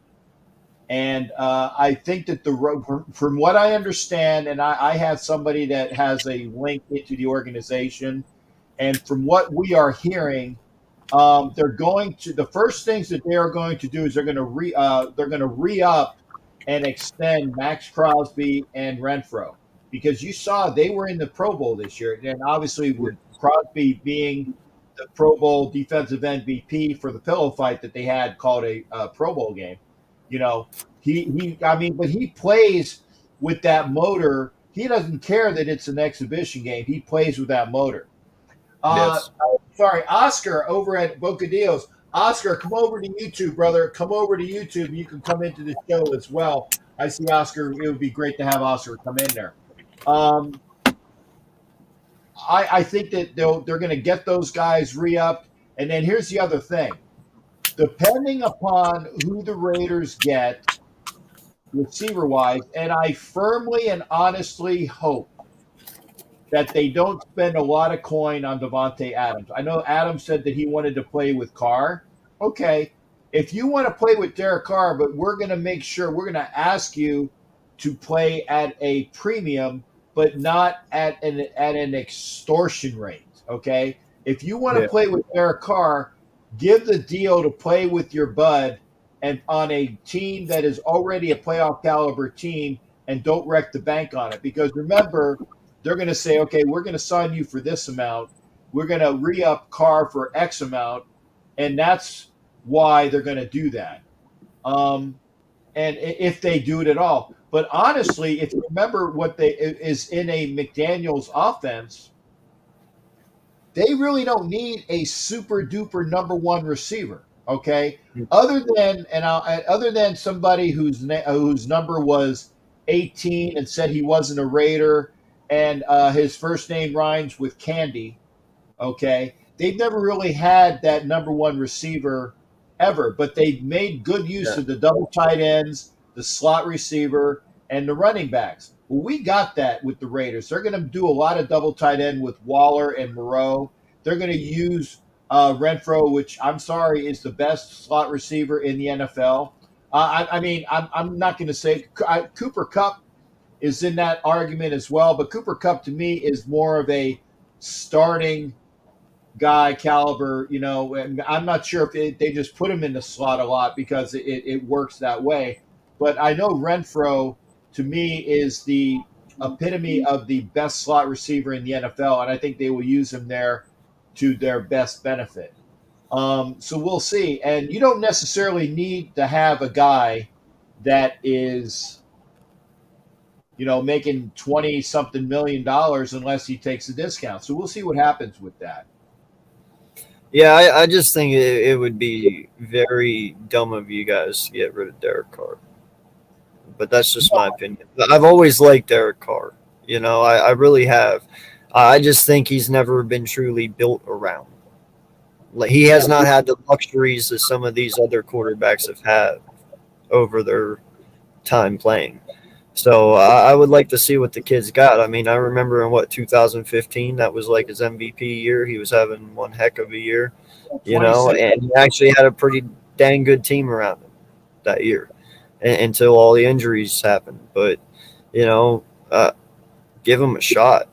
And I think that from what I understand, and I have somebody that has a link into the organization, and from what we are hearing, the first things that they are going to do is they're going to re-up and extend Max Crosby and Renfro, because you saw they were in the Pro Bowl this year, and obviously with Crosby being the Pro Bowl defensive MVP for the pillow fight that they had called a Pro Bowl game, but he plays with that motor. He doesn't care that it's an exhibition game. He plays with that motor. Yes. Sorry, Oscar over at Bocadillos. Oscar, come over to YouTube, brother. Come over to YouTube. You can come into the show as well. I see Oscar. It would be great to have Oscar come in there. I think that they're going to get those guys re-upped. And then here's the other thing. Depending upon who the Raiders get receiver-wise, and I firmly and honestly hope that they don't spend a lot of coin on Devontae Adams. I know Adams said that he wanted to play with Carr. Okay. if you want to play with Derek Carr, but we're going to make sure we're going to ask you to play at a premium, but not at an extortion rate. Okay, if you want to Yeah. play with Derek Carr, give the deal to play with your bud and on a team that is already a playoff caliber team, and don't wreck the bank on it. Because remember, they're going to say, okay, we're going to sign you for this amount. We're going to re-up Carr for X amount, and that's why they're going to do that. And if they do it at all. But honestly, if you remember what they is in a McDaniels offense, they really don't need a super duper number one receiver. Okay, other than somebody whose number was 18 and said he wasn't a Raider, and his first name rhymes with candy. Okay, they've never really had that number one receiver ever, but they made good use of the double tight ends, the slot receiver, and the running backs. Well, we got that with the Raiders. They're going to do a lot of double tight end with Waller and Moreau. They're going to use Renfro, which I'm sorry is the best slot receiver in the NFL. I mean, I'm not going to say Cooper Kupp is in that argument as well, but Cooper Kupp to me is more of a starting guy caliber, and I'm not sure if they just put him in the slot a lot because it works that way. But I know Renfro, to me, is the epitome of the best slot receiver in the NFL, and I think they will use him there to their best benefit. So we'll see. And you don't necessarily need to have a guy that is, making 20 something $million unless he takes a discount. So we'll see what happens with that. Yeah, I just think it would be very dumb of you guys to get rid of Derek Carr. But that's just my opinion. I've always liked Derek Carr. I really have. I just think he's never been truly built around. Like, he has not had the luxuries that some of these other quarterbacks have had over their time playing. So I would like to see what the kid's got. I mean, I remember in 2015, that was like his MVP year. He was having one heck of a year, and he actually had a pretty dang good team around him that year until all the injuries happened. But, give him a shot,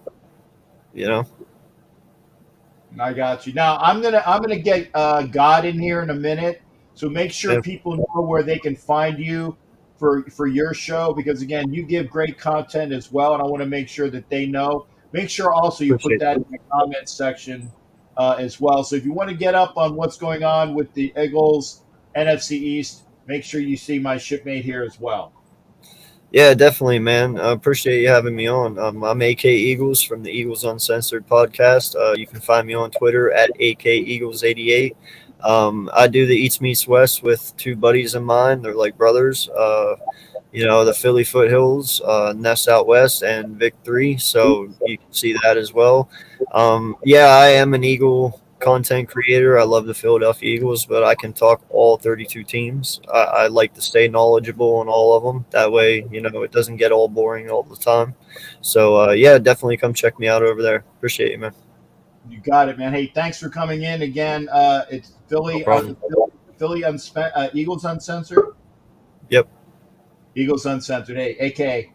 I got you. Now I'm gonna get God in here in a minute. So make sure people know where they can find you for your show, because again, you give great content as well, and I want to make sure that they know. Make sure also you put that in the comments section as well. So if you want to get up on what's going on with the Eagles NFC East, make sure you see my shipmate here as well. Yeah, definitely, man. I appreciate you having me on. I'm AK Eagles from the Eagles Uncensored podcast. You can find me on Twitter at AK Eagles88. I do the Eats Meets West with two buddies of mine. They're like brothers. The Philly Foothills, Nest Out West, and Vic 3. So you can see that as well. I am an Eagle content creator. I love the Philadelphia Eagles, but I can talk all 32 teams. I like to stay knowledgeable on all of them. That way, it doesn't get all boring all the time. So, definitely come check me out over there. Appreciate you, man. You got it, man. Hey, thanks for coming in again. It's Philly, Eagles Uncensored. Yep. Eagles Uncensored. Hey, AK,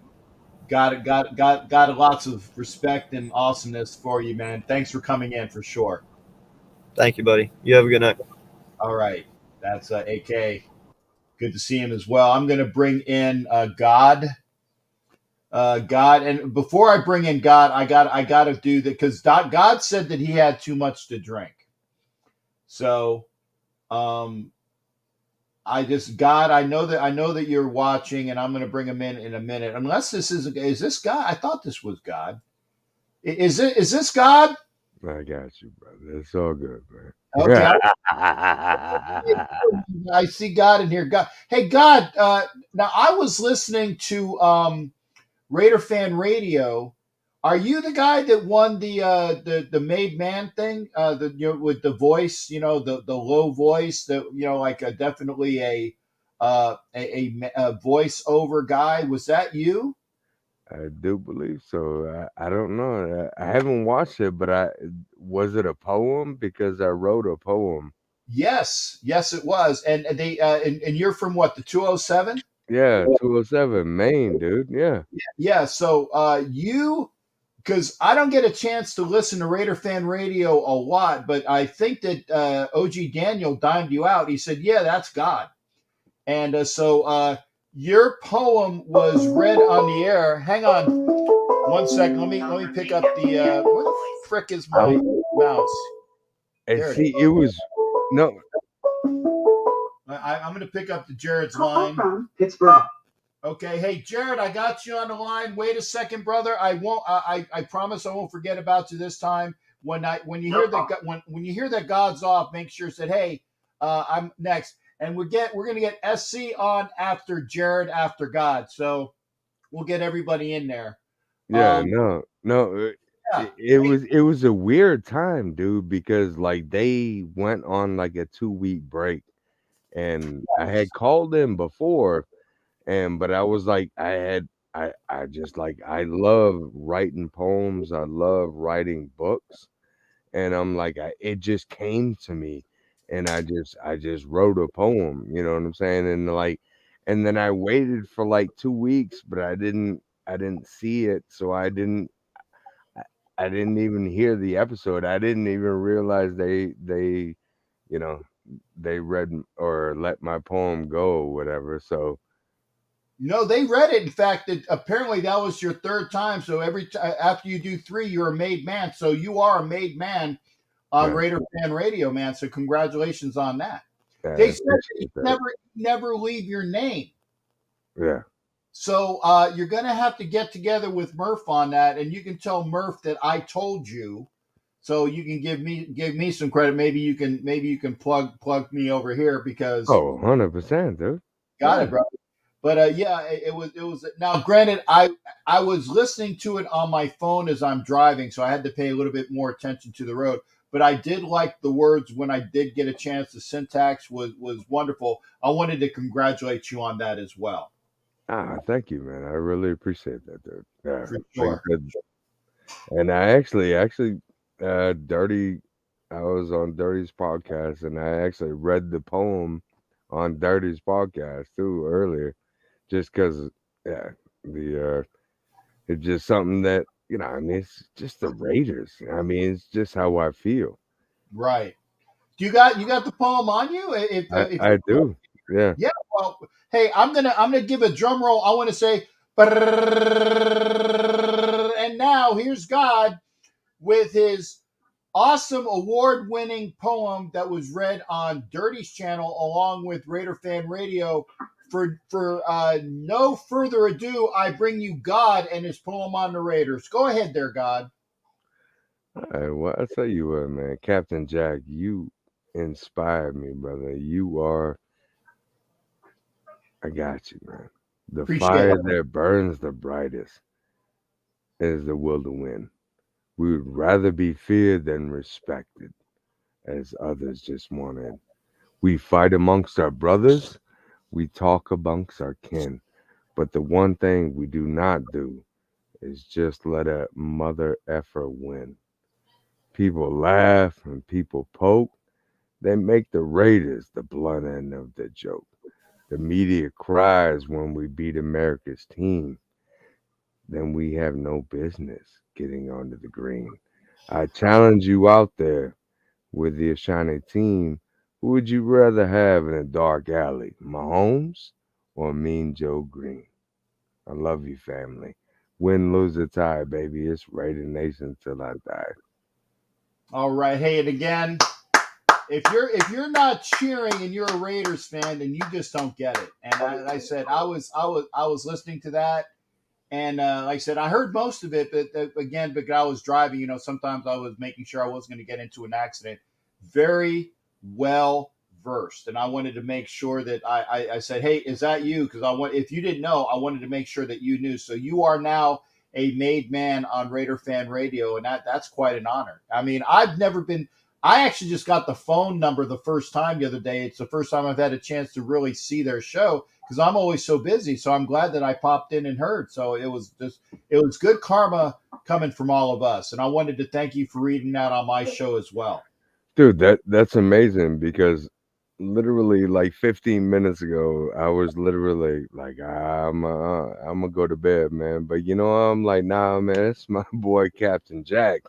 got lots of respect and awesomeness for you, man. Thanks for coming in for sure. Thank you, buddy. You have a good night. All right, that's AK. Good to see him as well. I'm going to bring in God. And before I bring in God, I got to do that because God said that he had too much to drink. So, God, I know that you're watching, and I'm going to bring him in a minute. Unless is this God? I thought this was God. Is this God? I got you, brother. It's all good, man. Okay. I see God in here. God, hey God. Now I was listening to Raider Fan Radio. Are you the guy that won the made man thing? With the voice, the low voice, that definitely a voiceover guy. Was that you? I do believe so. I don't know. I haven't watched it, but was it a poem? Because I wrote a poem Yes, it was. And they and you're from what, the 207? Yeah, 207 Maine, dude. Yeah. Yeah. So you, because I don't get a chance to listen to Raider Fan Radio a lot, but I think that OG Daniel dimed you out. He said, "Yeah, that's God." And so your poem was read on the air. Hang on one second. Let me pick up the where the frick is my mouse? And There it is. see, it was no. I'm going to pick up the Jared's line. From Pittsburgh. Okay, hey Jared, I got you on the line. Wait a second, brother. I won't. I promise I won't forget about you this time. When you hear that when you hear that God's off, make sure that hey, I'm next, and we're gonna get SC on after Jared after God. So we'll get everybody in there. Yeah, Um, no. yeah. It was a weird time, dude, because like they went on like a 2 week break, and I had called them before, but I was like, I just like I love writing poems, I love writing books, and I'm like, it just came to me, and I just wrote a poem, you know what I'm saying, and then I waited for like 2 weeks, but I didn't see it, so I, I didn't even hear the episode. I didn't even realize they you know they read or let my poem go or whatever. So No, they read it. In fact, apparently that was your third time. So after you do three, you're a made man. So you are a made man on yeah, Raider Fan Radio, man. So congratulations on that. I They said that you appreciate that. never leave your name. Yeah. So you're gonna have to get together with Murph on that, and you can tell Murph that I told you, so you can give me some credit. Maybe you can plug me over here because Oh, 100%, dude. got Yeah. it, bro. But yeah, it was now. Granted, I was listening to it on my phone as I'm driving, so I had to pay a little bit more attention to the road. But I did like the words when I did get a chance. The syntax was wonderful. I wanted to congratulate you on that as well. Thank you, man. I really appreciate that, dude. Yeah. For Like sure. I said, and I actually, Dirty, I was on Dirty's podcast, and I actually read the poem on Dirty's podcast too earlier, just because, yeah, it's just something that I mean, it's just the Raiders. I mean, it's just how I feel. Right. You got the poem on you? If I do, yeah. yeah. Well, hey, I'm gonna give a drum roll. I want to say, and now here's God with his awesome award-winning poem that was read on Dirty's channel along with Raider Fan Radio. For no further ado, I bring you God and his poem on the Raiders. Go ahead there, God. All right, well, I tell you what, man, Captain Jack, you inspired me, brother. I got you, man. The Appreciate fire it. that burns the brightest is the will to win. We would rather be feared than respected, as others just wanted. We fight amongst our brothers, we talk amongst our kin, but the one thing we do not do is just let a mother effer win. People laugh and people poke. They make the Raiders the blunt end of the joke. The media cries when we beat America's team. Then we have no business getting onto the green. I challenge you out there with the Ashani team. Who would you rather have in a dark alley, Mahomes or Mean Joe Green? I love you, family. Win, lose, or tie, baby. It's Raider Nation till I die. All right. Hey, and again, if you're not cheering and you're a Raiders fan, then you just don't get it. And I said I was listening to that, and like I said, I heard most of it, but again, because I was driving, sometimes I was making sure I wasn't going to get into an accident. Very well versed, and I wanted to make sure that I said, hey, is that you? Because if you didn't know, I wanted to make sure that you knew. So you are now a made man on Raider Fan Radio, and that's quite an honor. I mean, I've never been. I actually just got the phone number the first time the other day. It's the first time I've had a chance to really see their show because I'm always so busy. So I'm glad that I popped in and heard. So it was good karma coming from all of us. And I wanted to thank you for reading that on my show as well. Dude, that's amazing because literally like 15 minutes ago, I was literally like, I'm gonna go to bed, man. But I'm like, nah, man, it's my boy Captain Jack.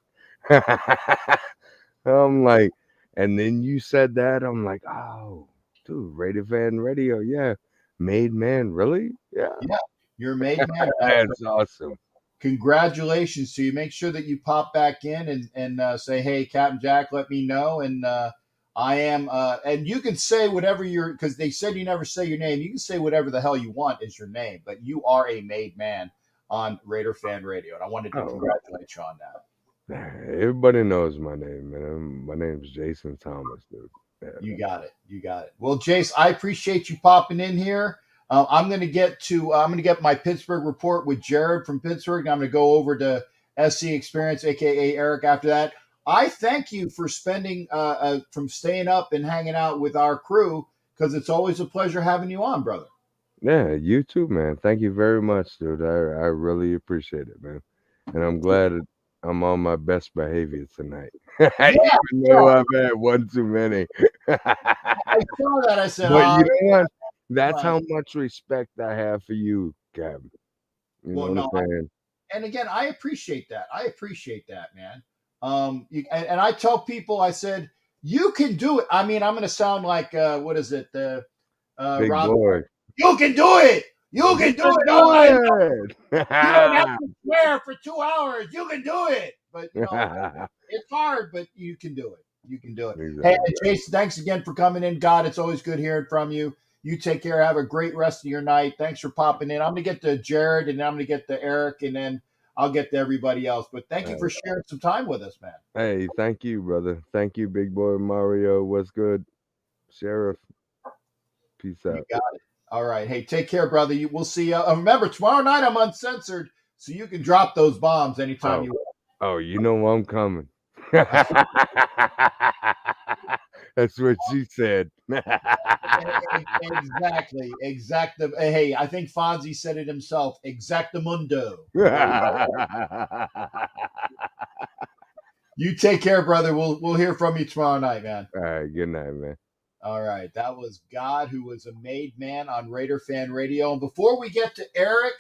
I'm like, and then you said that, I'm like, oh, dude, Radio Van Radio, yeah, Made Man, really? Yeah, Yeah, you're a made man. that's awesome. Congratulations to you. Make sure that you pop back in and say, "Hey, Captain Jack, let me know." And I am, and you can say whatever because they said you never say your name. You can say whatever the hell you want is your name, but you are a made man on Raider Fan Radio, and I wanted to Oh, congratulate you on that. everybody knows my name, man. My name's Jason Thomas, dude. Yeah. You got it. You got it. Well, Jace, I appreciate you popping in here. I'm gonna get my Pittsburgh report with Jared from Pittsburgh. And I'm gonna go over to SC Experience, aka Eric. After that, I thank you for from staying up and hanging out with our crew because it's always a pleasure having you on, brother. Yeah, you too, man. Thank you very much, dude. I really appreciate it, man. And I'm glad I'm on my best behavior tonight. Yeah, Even though I've had one too many. I saw that. I said, But "Oh, you know what? That's fine." how much respect I have for you, Gavin. You Well, know no, what I'm saying? and again, I appreciate that. I appreciate that, man. And I tell people, I said, you can do it. I mean, I'm going to sound like, what is it? Big Rob, boy. you can do it. You You can do can it. do You don't have it. to swear for 2 hours. You can do it. But, it's hard, but you can do it. You can do it. Hey, Exactly. Jason, thanks again for coming in. God, it's always good hearing from you. You take care. Have a great rest of your night. Thanks for popping in. I'm going to get to Jared and I'm going to get to Eric and then I'll get to everybody else. But thank you for sharing some time with us, man. Hey, thank you, brother. Thank you, big boy Mario. What's good? Sheriff. Peace You out. got it. All right. Hey, take care, brother. We'll see you. Remember, tomorrow night I'm uncensored, so you can drop those bombs anytime you want. Oh, you know I'm coming. That's what she said. Exactly. Hey, I think Fonzie said it himself. Exactamundo. There you go. You take care, brother. We'll hear from you tomorrow night, man. All right, good night, man. All right. That was God, who was a made man on Raider Fan Radio. And before we get to Eric,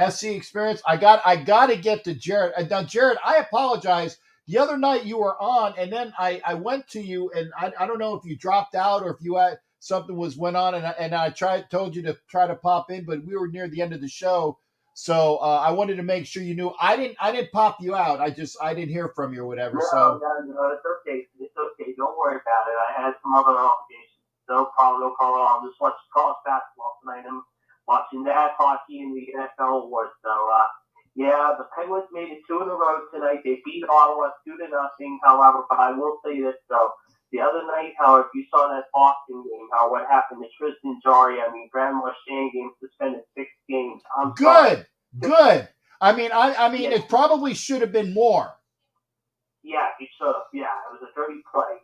SC Experience, I got to get to Jared. Now, Jared, I apologize. The other night you were on, and then I went to you, and I don't know if you dropped out or if you had something went on, and I told you to try to pop in, but we were near the end of the show, so I wanted to make sure you knew. I didn't pop you out. I didn't hear from you or whatever. No, it's okay. It's okay. Don't worry about it. I had some other obligations. No problem. No problem. I'm just watching college basketball tonight. I'm watching the hockey and the NFL awards. So, yeah, the Penguins made it 2 in a row tonight. They beat Ottawa 2-0. However, but I will say this though. The other night, if you saw that Boston game, what happened to Tristan Jarry? I mean, Brad Marchand game suspended 6 games. Good. I mean, it probably should have been more. Yeah, he should have. Yeah, it was a dirty play.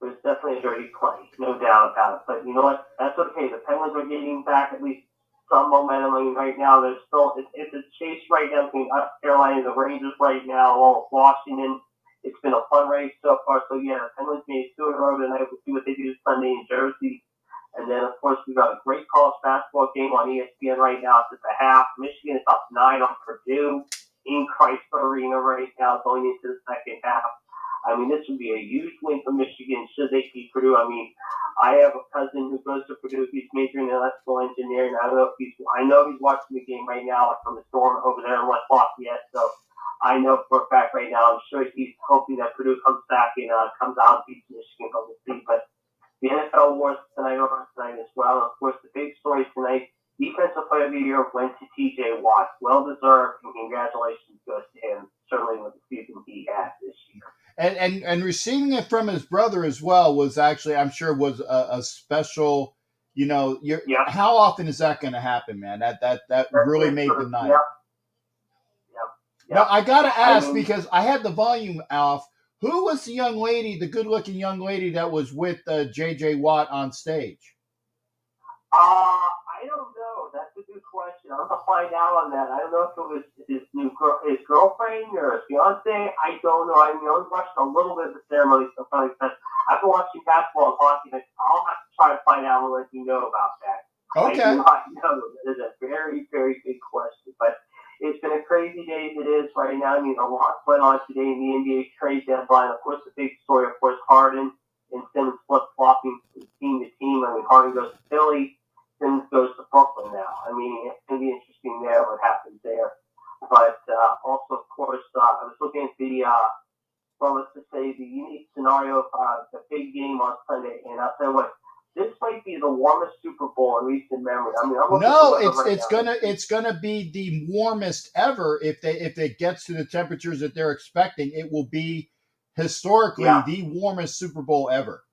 It was definitely a dirty play, no doubt about it. But you know what? That's okay. The Penguins are getting back at least some momentum. I mean, right now, there's still it's a chase right now between Carolina and the Rangers right now, along with Washington. It's been a fun race so far. So yeah, the Penguins made it 2 in a row tonight. We'll see what they do Sunday in Jersey. And then, of course, we've got a great college basketball game on ESPN right now. It's at the half. Michigan is up 9 on Purdue in Chrysler Arena right now going into the second half. I mean, this would be a huge win for Michigan should they beat Purdue. I mean, I have a cousin who goes to Purdue. He's majoring in electrical engineering. I know he's watching the game right now from the storm over there in West Lafayette. So I know for a fact right now, I'm sure he's hoping that Purdue comes back and comes out and beats Michigan. But we'll see. But the NFL awards tonight as well. And of course, the big story tonight, Defensive Player of the Year went to TJ Watt. Well deserved, and congratulations goes to him, certainly with the season he had this year. And receiving it from his brother as well was actually, I'm sure, was a special. How often is that going to happen, man? That really made the night. Yep. Now I got to ask because I had the volume off. Who was the young lady, the good-looking young lady that was with J.J. Watt on stage? I don't know. That's a good question. I'm gonna find out on that. I don't know if it was his girlfriend or his fiance. I don't know. I mean, I watched a little bit of the ceremony stuff. I've been watching basketball and hockey. And I'll have to try to find out and let you know about that. Okay. I do not know. That is a very, very big question. But it's been a crazy day as it is right now. I mean, a lot went on today in the NBA trade deadline. Of course, the big story, of course, Harden and Simmons flip-flopping from team to team. I mean, Harden goes to Philly. Simmons goes to Brooklyn now. I mean, it's going to be interesting there what happens there. But also, of course, I was looking at the, let's just say the unique scenario of the big game on Sunday. And I'll tell you what, this might be the warmest Super Bowl in recent memory. I mean, it's gonna be the warmest ever if it gets to the temperatures that they're expecting. It will be historically the warmest Super Bowl ever.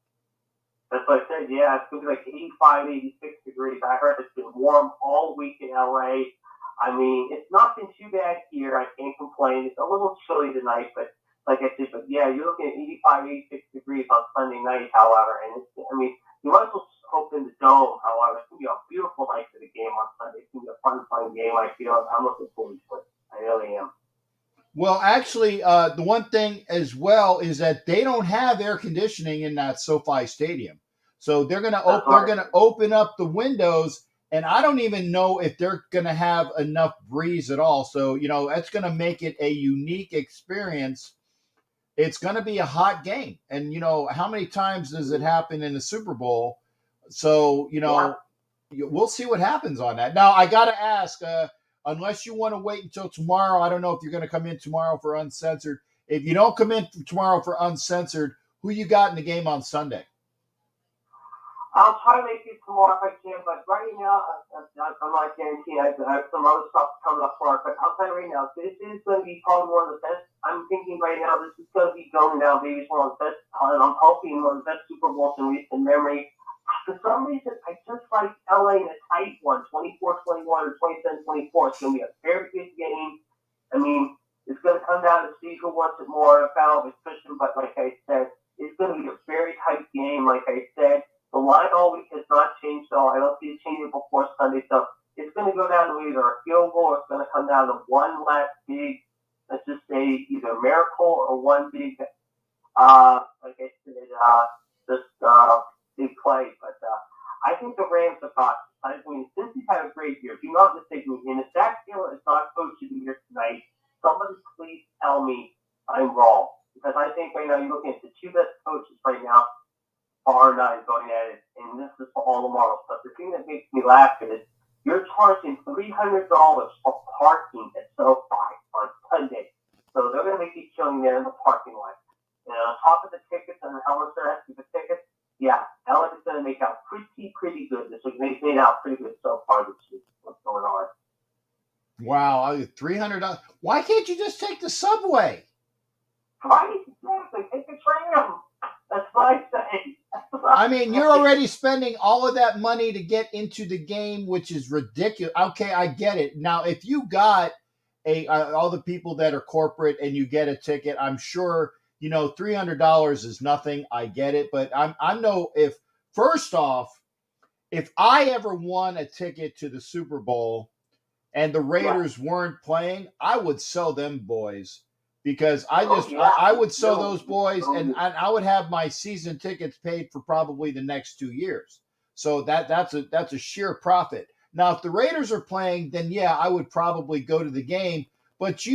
That's what I said, yeah. It's going to be like 85, 86 degrees. I heard it's been warm all week in LA. I mean, it's not been too bad here. I can't complain. It's a little chilly tonight, but like I said, you're looking at 85, 86 degrees on Sunday night, however. And you might as well open the dome, however. It's going to be a beautiful night for the game on Sunday. It's going to be a fun game, I feel. I'm looking forward to it. I really am. Well, actually, the one thing as well is that they don't have air conditioning in that SoFi Stadium, so they're gonna open up the windows, and I don't even know if they're gonna have enough breeze at all. So that's gonna make it a unique experience. It's gonna be a hot game, and how many times does it happen in the Super Bowl? So we'll see what happens on that. Now, I gotta ask. Unless you want to wait until tomorrow, I don't know if you're going to come in tomorrow for Uncensored. If you don't come in tomorrow for Uncensored, who you got in the game on Sunday? I'll try to make it tomorrow if I can, but right now, I'm not guaranteeing. I have some other stuff coming up for it, but I'll tell you right now, this is going to be probably one of the best. I'm thinking right now, this is going to be going down, maybe one of the best, and I'm hoping one of the best Super Bowls in recent memory. For some reason, I just like LA in a tight one, 24-21 or 27-24. It's going to be a very good game. I mean, it's going to come down to see who wants it more. Especially, but like I said, it's going to be a very tight game. Like I said, the line all week has not changed at all. I don't see it changing before Sunday. So it's going to go down to either a field goal or it's going to come down to one last big, let's just say, either miracle or one big, like I said, big play. But I think the Rams have got, I mean, since he's had a great year, do not mistake me. And if Zach Taylor is not coach of the year tonight, somebody please tell me I'm wrong. Because I think right now you're looking at the two best coaches right now, bar none going at it. And this is for all the moral stuff. The thing that makes me laugh is you're charging $300 for parking at SoFi on Sunday. So they're going to make you killing there in the parking lot. And on top of the tickets and how much they're asking for tickets, yeah, LA is going to make out pretty good this week. They've made out pretty good so far this week. What's going on? Wow, $300. Why can't you just take the subway? Right, exactly. Take the tram. That's what I say. I mean, you're already spending all of that money to get into the game, which is ridiculous. Okay, I get it. Now, if you got all the people that are corporate and you get a ticket, I'm sure $300 is nothing. I get it, but I know if I ever won a ticket to the Super Bowl and the Raiders weren't playing, I would sell them boys because I would sell those boys and I would have my season tickets paid for probably the next 2 years. So that's a sheer profit. Now, if the Raiders are playing, then yeah, I would probably go to the game. But as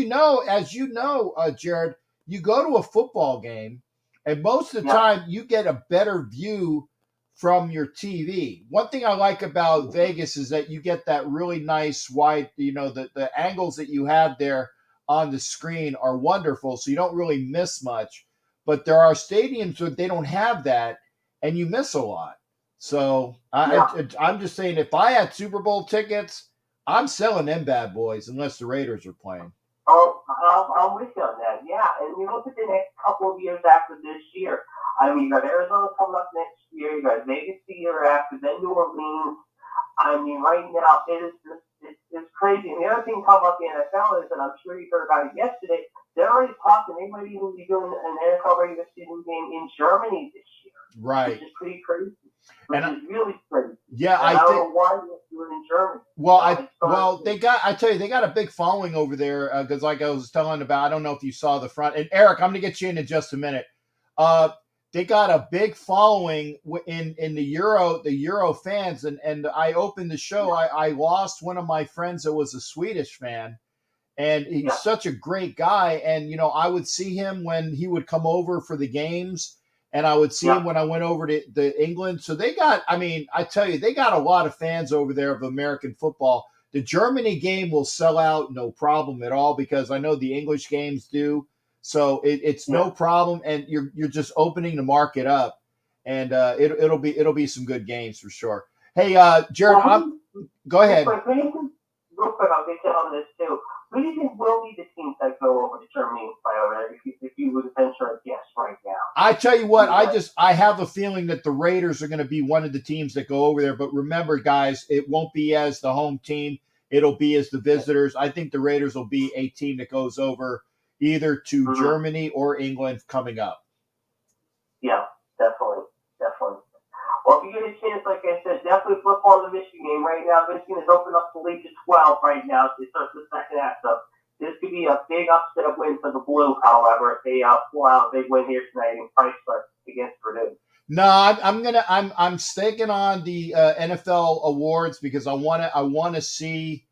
you know, Jared, you go to a football game, and most of the time you get a better view from your TV. One thing I like about Vegas is that you get that really nice wide, the angles that you have there on the screen are wonderful, so you don't really miss much. But there are stadiums where they don't have that, and you miss a lot. So I'm just saying, if I had Super Bowl tickets, I'm selling them bad boys unless the Raiders are playing. Oh, I'm with you on that, yeah. And you look at the next couple of years after this year. I mean, you got Arizona coming up next year. You got Vegas the year after, then New Orleans. I mean, right now, it's crazy. And the other thing coming up in the NFL is, and I'm sure you heard about it yesterday, they're already talking. They might even be doing an NFL regular season game in Germany this year. Right. Which is pretty crazy. Which is really crazy. Yeah, I don't know why they're doing it in Germany. I tell you, they got a big following over there because, like I was telling about, I don't know if you saw the front. And Eric, I'm going to get you in just a minute. They got a big following in the Euro fans, and I opened the show. I lost one of my friends that was a Swedish fan, and he's such a great guy. And I would see him when he would come over for the games, and I would see him when I went over to England. So they got, I tell you, they got a lot of fans over there of American football. The Germany game will sell out, no problem at all, because I know the English games do. So it's no problem, and you're just opening the market up, and it'll be some good games for sure. Hey, Jared, go ahead. Real quick, I'll get you on this too. Who do you think will be the teams that go over to Germany and play over there? If you would venture a guess right now. I tell you what, I have a feeling that the Raiders are going to be one of the teams that go over there. But remember, guys, it won't be as the home team; it'll be as the visitors. I think the Raiders will be a team that goes over either to Germany or England coming up. Yeah, definitely. Well, if you get a chance, like I said, definitely flip on the Michigan game right now. Michigan has opened up the lead to 12 right now. They start the second half. So this could be a big upset win for the Blue. However, if they pull out a big win here tonight in Chrysler against Purdue. No, I'm sticking on the NFL awards because I want to see.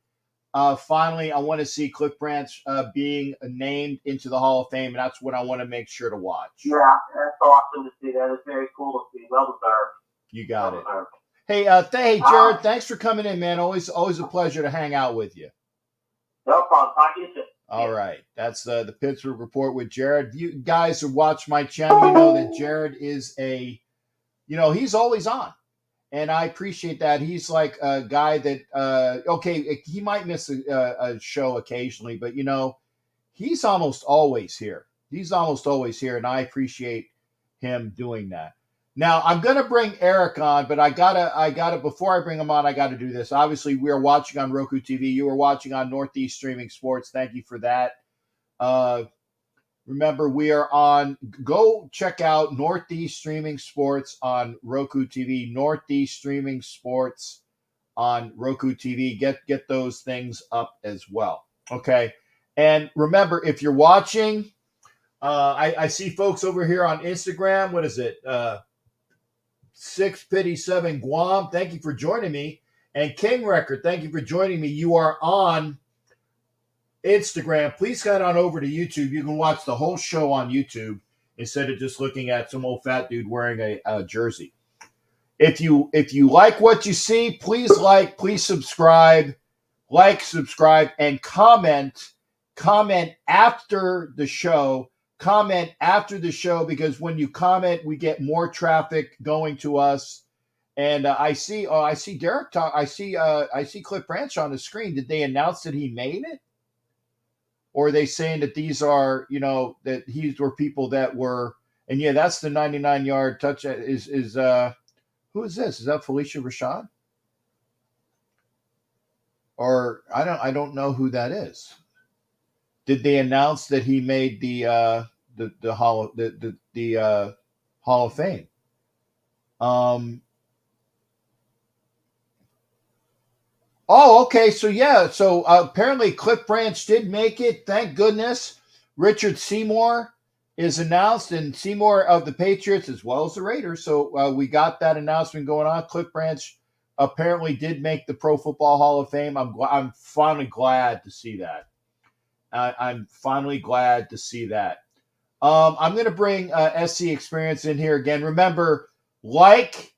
Finally, I want to see Cliff Branch being named into the Hall of Fame, and that's what I want to make sure to watch. Yeah, that's awesome to see. That is very cool to see. Well deserved. You got it. Hey, Jared, thanks for coming in, man. Always a pleasure to hang out with you. No problem. Talk to you soon. All right, that's the Pittsburgh Report with Jared. You guys who watch my channel, you know that Jared is he's always on. And I appreciate that. He's like a guy that, he might miss a show occasionally, but, he's almost always here. And I appreciate him doing that. Now, I'm going to bring Eric on, but I gotta, before I bring him on, I got to do this. Obviously, we are watching on Roku TV. You are watching on Northeast Streaming Sports. Thank you for that. Remember, we are on, go check out Northeast Streaming Sports on Roku TV, Northeast Streaming Sports on Roku TV. Get those things up as well. Okay. And remember, if you're watching, I see folks over here on Instagram. What is it? 657 Guam. Thank you for joining me. And King Record, thank you for joining me. You are on Instagram. Please head on over to YouTube. You can watch the whole show on YouTube instead of just looking at some old fat dude wearing a jersey. If you like what you see, please subscribe, and comment after the show. Comment after the show, because when you comment, we get more traffic going to us. And I see Derek talk. I see Cliff Branch on the screen. Did they announce that he made it? Or are they saying that these are, that these were people that were, and yeah, that's the 99-yard touch. Is who is this? Is that Felicia Rashad? Or I don't know who that is. Did they announce that he made the Hall of Fame? Oh, okay. So yeah. So apparently Cliff Branch did make it. Thank goodness. Richard Seymour is announced, and Seymour of the Patriots as well as the Raiders. So we got that announcement going on. Cliff Branch apparently did make the Pro Football Hall of Fame. I'm finally glad to see that. I'm finally glad to see that. I'm going to bring SC Experience in here again. Remember, like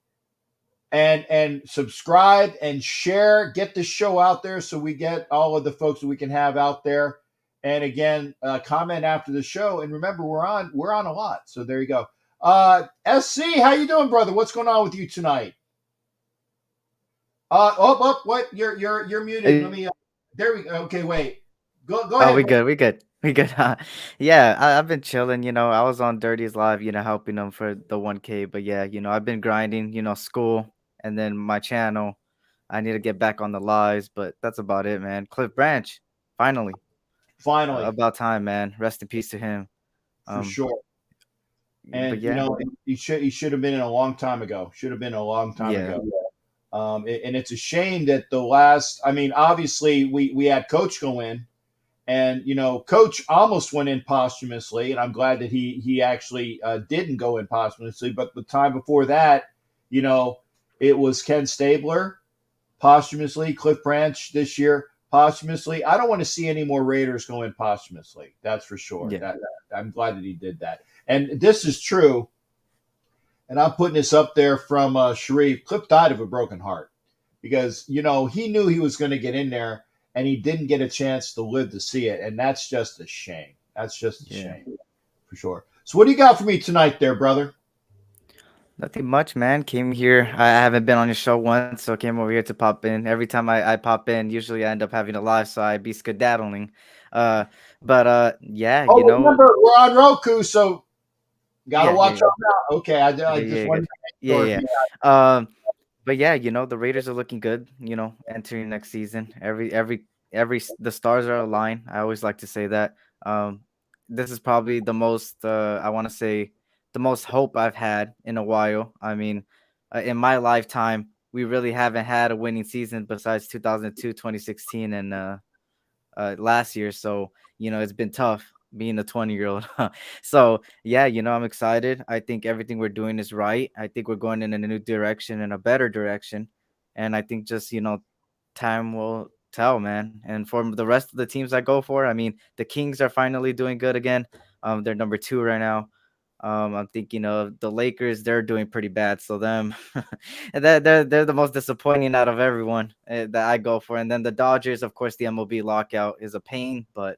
and subscribe and share. Get the show out there so we get all of the folks that we can have out there. And again, comment after the show. And remember, we're on a lot. So there you go. SC, how you doing, brother? What's going on with you tonight? What? You're muted. Let me. There we go. Okay, wait. Go ahead. Oh, we good. Yeah, I've been chilling. I was on Dirty's Live, helping them for the 1K. But yeah, I've been grinding, school and then my channel. I need to get back on the lives, but that's about it, man. Cliff Branch, finally. About time, man. Rest in peace to him. For sure. And yeah. he should have been in a long time ago. Should have been a long time ago. And it's a shame that the last. I mean, obviously we had Coach go in, and Coach almost went in posthumously, and I'm glad that he actually didn't go in posthumously. But the time before that, it was Ken Stabler posthumously, Cliff Branch this year posthumously. I don't want to see any more Raiders go in posthumously. That's for sure. Yeah. I'm glad that he did that. And this is true. And I'm putting this up there from Sharif. Cliff died of a broken heart because, he knew he was going to get in there and he didn't get a chance to live to see it. And that's just a shame. That's just a shame for sure. So what do you got for me tonight there, brother? Nothing much, man. Came here. I haven't been on your show once, so I came over here to pop in. Every time I pop in, usually I end up having a live, so I be skedaddling. Yeah, Oh, remember, we're on Roku, so gotta watch out now. Okay, I just wanted to make sure. But yeah, the Raiders are looking good. Entering next season, the stars are aligned. I always like to say that. This is probably the most I want to say the most hope I've had in a while. I mean, in my lifetime, we really haven't had a winning season besides 2002, 2016, and last year. So, it's been tough being a 20-year-old. So, yeah, I'm excited. I think everything we're doing is right. I think we're going in a new direction, in a better direction. And I think just, time will tell, man. And for the rest of the teams I go for, I mean, the Kings are finally doing good again. They're number 2 right now. I'm thinking of the Lakers. They're doing pretty bad. So them, and they're the most disappointing out of everyone that I go for. And then the Dodgers, of course, the MLB lockout is a pain, but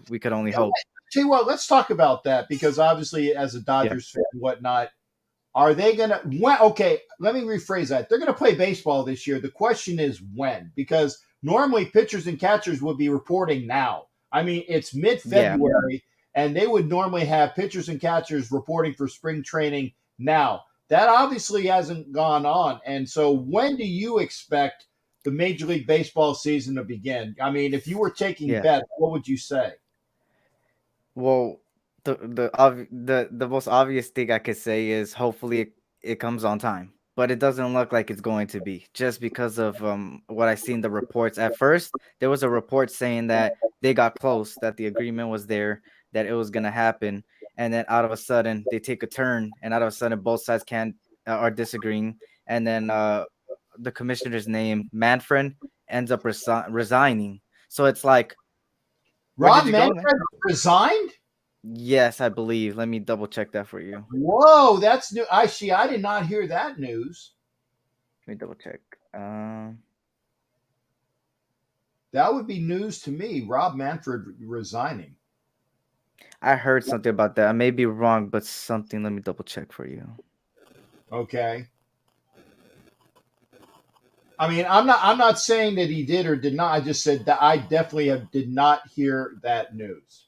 we could only hope. Tell you what, let's talk about that because obviously, as a Dodgers fan and whatnot, are they gonna? Okay, let me rephrase that. They're gonna play baseball this year. The question is when, because normally pitchers and catchers would be reporting now. I mean, it's mid-February. And they would normally have pitchers and catchers reporting for spring training now. That obviously hasn't gone on. And so when do you expect the Major League Baseball season to begin? I mean, if you were taking bets, what would you say? Well, the most obvious thing I could say is hopefully it comes on time. But it doesn't look like it's going to be just because of what I see in the reports. At first, there was a report saying that they got close, that the agreement was there, that it was going to happen. And then out of a sudden, they take a turn, and out of a sudden, both sides are disagreeing. And then the commissioner's name, Manfred, ends up resigning. So it's like, Rob Manfred resigned? Yes, I believe. Let me double check that for you. Whoa, that's new. I did not hear that news. Let me double check. That would be news to me. Rob Manfred resigning. I heard something about that. I may be wrong, but something. Let me double check for you. Okay. I mean, I'm not saying that he did or did not. I just said that I definitely did not hear that news.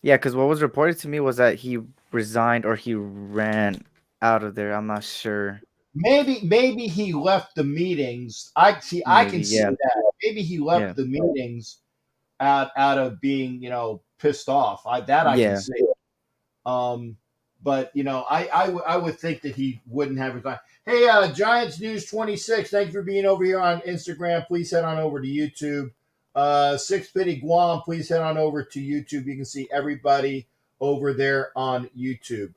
Yeah, because what was reported to me was that he resigned or he ran out of there. I'm not sure. Maybe he left the meetings. I can see that. Maybe he left the meetings out of being, pissed off. I can see. But I would think that he wouldn't have resigned. Hey, Giants News 26. Thank you for being over here on Instagram. Please head on over to YouTube. Six Pity Guam, please head on over to YouTube. You can see everybody over there on YouTube.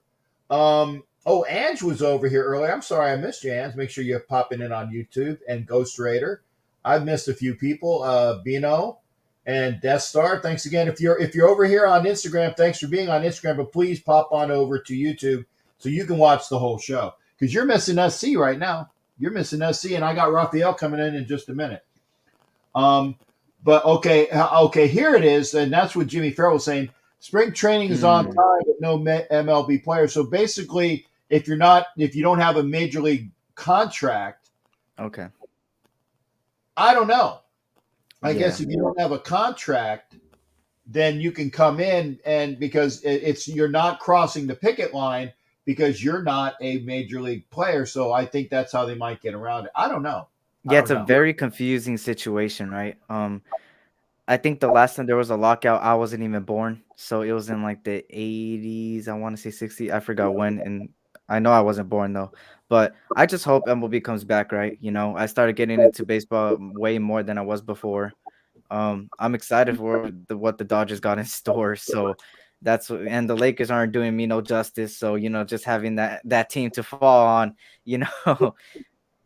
Ange was over here earlier. I'm sorry I missed you, Ange. Make sure you're popping in on YouTube. And Ghost Raider. I've missed a few people. Bino and Death Star. Thanks again. If you're over here on Instagram, thanks for being on Instagram. But please pop on over to YouTube so you can watch the whole show. Because you're missing SC right now. You're missing SC, and I got Raphael coming in just a minute. But okay, here it is, and that's what Jimmy Farrell was saying. Spring training is on time, but no MLB players. So basically, if you don't have a major league contract, okay, I don't know. I guess if you don't have a contract, then you can come in and because you're not crossing the picket line because you're not a major league player. So I think that's how they might get around it. I don't know. Yeah, it's a very confusing situation, right? I think the last time there was a lockout, I wasn't even born. So it was in like the 80s, I want to say 60. I forgot when. And I know I wasn't born though. But I just hope MLB comes back, right? I started getting into baseball way more than I was before. I'm excited for what the Dodgers got in store. So and the Lakers aren't doing me no justice. So just having that team to fall on, you know,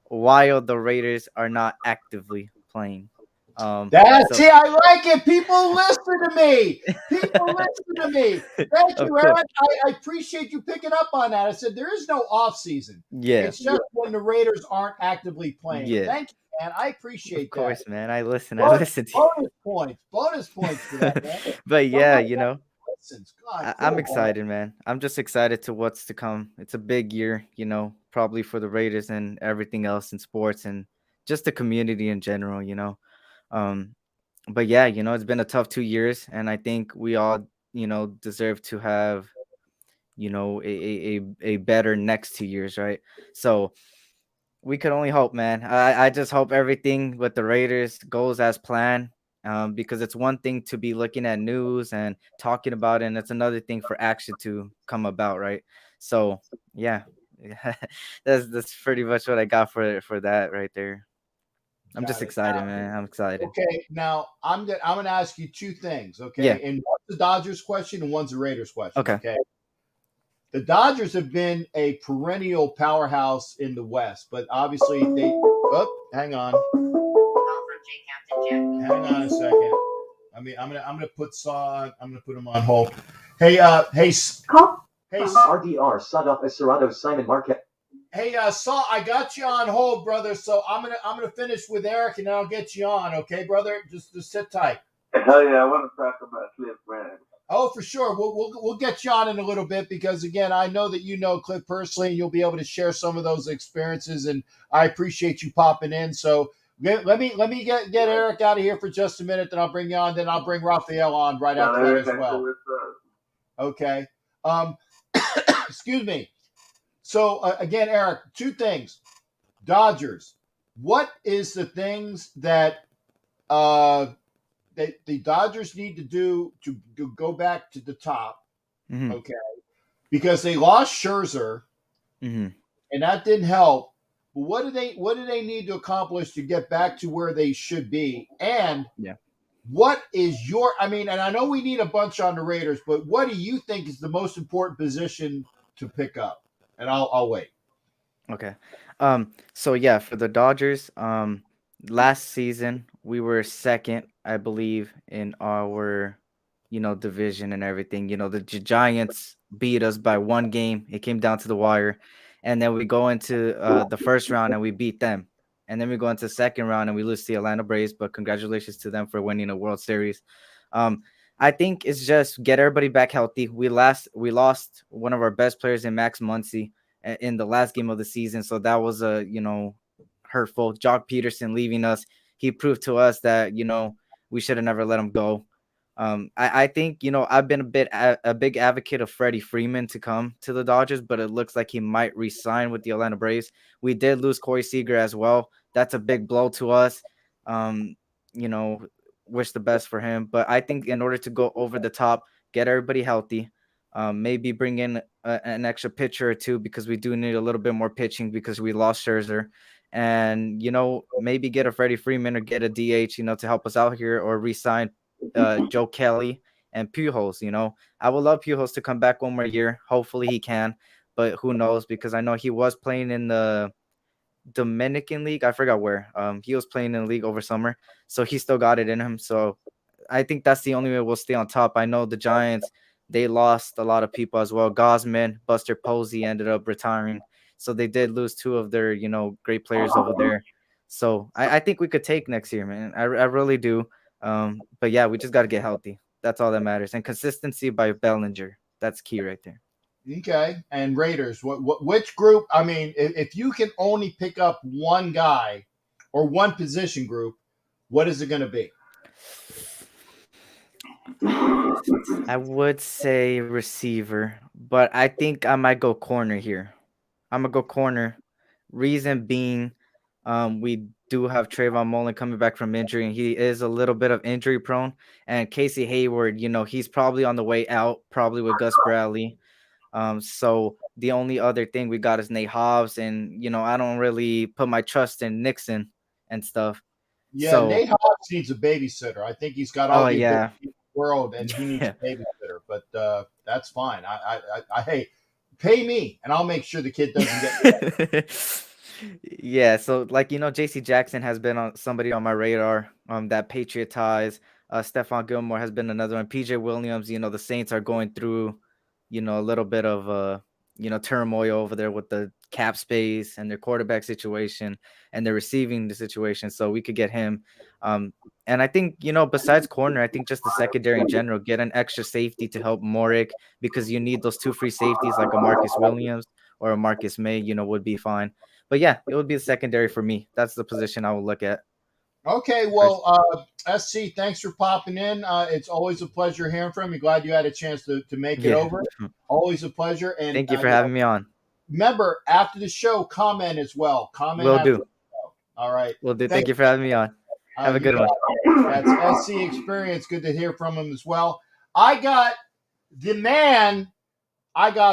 while the Raiders are not actively playing. So See, I like it. People listen to me. People listen to me. Thank of you, course, Eric. I appreciate you picking up on that. I said there is no off season. yeah, It's just when the Raiders aren't actively playing. yeah, Thank you, man. I of appreciate that. course, man. I listen. I Bonus, listen to bonus points. Bonus points for that, man. you. But yeah, Somebody listens. God, I'm cool, bro. excited, man. I'm just excited to what's to come. It's a big year, probably for the Raiders and everything else in sports and just the community in general. Um, but yeah, it's been a tough 2 years, and I think we all, deserve to have, a better next 2 years, right? So we could only hope, man. I just hope everything with the Raiders goes as planned. Because it's one thing to be looking at news and talking about it, and it's another thing for action to come about, right? So yeah, that's pretty much what I got for that right there. I'm just Got it. excited, man. I'm excited. Okay, now I'm gonna ask you two things, Yeah. okay? And one's the Dodgers question and one's the Raiders question, Okay. okay? The Dodgers have been a perennial powerhouse in the West, but obviously they. Oh, hang on, hang on a second. I mean, I'm gonna put Saw. I'm gonna put him on hold. Hey, hey, RDR, Sadaf Eserado, Simon Marquette. Hey, Saw, I got you on hold, brother. So I'm gonna finish with Eric, and then I'll get you on. Okay, brother? Just sit tight. Hell yeah, I want to talk about Cliff Brandt. Oh, for sure. We'll get you on in a little bit because again, I know that you know Cliff personally, and you'll be able to share some of those experiences. And I appreciate you popping in. So let me get Eric out of here for just a minute, then I'll bring you on. Then I'll bring Raphael on right after that as well. Okay. Excuse me. So again, Eric, two things. Dodgers. What is the things that the Dodgers need to do to go back to the top? Mm-hmm. Okay, because they lost Scherzer, Mm-hmm. and that didn't help. But what do they need to accomplish to get back to where they should be? And Yeah. what is your? I mean, and I know we need a bunch on the Raiders, but what do you think is the most important position to pick up? And I'll wait. Okay. So yeah, for the Dodgers, last season we were second, I believe, in our, division and everything. The Giants beat us by one game. It came down to the wire. And then we go into the first round and we beat them. And then we go into the second round and we lose to the Atlanta Braves, but congratulations to them for winning a World Series. I think it's just get everybody back healthy. We lost one of our best players in Max Muncy in the last game of the season. So that was hurtful. Jock Peterson leaving us. He proved to us that, we should have never let him go. I think, I've been a big advocate of Freddie Freeman to come to the Dodgers, but it looks like he might resign with the Atlanta Braves. We did lose Corey Seager as well. That's a big blow to us. Wish the best for him. But I think in order to go over the top, get everybody healthy, maybe bring in an extra pitcher or two because we do need a little bit more pitching because we lost Scherzer. And, maybe get a Freddie Freeman or get a DH, to help us out here or re-sign Joe Kelly and Pujols. I would love Pujols to come back one more year. Hopefully he can, but who knows? Because I know he was playing in the Dominican League. I forgot where. He was playing in the league over summer, so he still got it in him. So I think that's the only way we'll stay on top. I know the Giants, they lost a lot of people as well. Gosman, Buster Posey ended up retiring, so they did lose two of their great players over there. So I think we could take next year, man. I really do. But yeah, we just got to get healthy. That's all that matters. And consistency by Bellinger. That's key right there. Okay. And Raiders, which group? I mean, if you can only pick up one guy or one position group, what is it going to be? I would say receiver, but I think I might go corner here. I'm going to go corner. Reason being, we do have Trayvon Mullen coming back from injury, and he is a little bit of injury prone. And Casey Hayward, he's probably on the way out, probably with Gus Bradley. So the only other thing we got is Nate Hobbs, and I don't really put my trust in Nixon and stuff. Yeah, So, Nate Hobbs needs a babysitter. I think he's got all oh the ability yeah, in the world, and he needs a babysitter. But that's fine. Hey, pay me, and I'll make sure the kid doesn't get. yeah. So, like, JC Jackson has been on somebody on my radar. That patriotize. Stephon Gilmore has been another one. PJ Williams. The Saints are going through, a little bit of turmoil over there with the cap space and their quarterback situation and their receiving the situation. So we could get him. And I think, besides corner, I think just the secondary in general, get an extra safety to help Morick, because you need those 2 free safeties like a Marcus Williams or a Marcus May, would be fine. But yeah, it would be the secondary for me. That's the position I would look at. Okay, well, SC, thanks for popping in. It's always a pleasure hearing from you. Glad you had a chance to make it Yeah. over. Always a pleasure. And Thank you for having me on. Remember, after the show, comment as well. Comment Will after do. the show. All right. Will do. Thank you for having me on. Have a good one. That's SC Experience. Good to hear from him as well. I got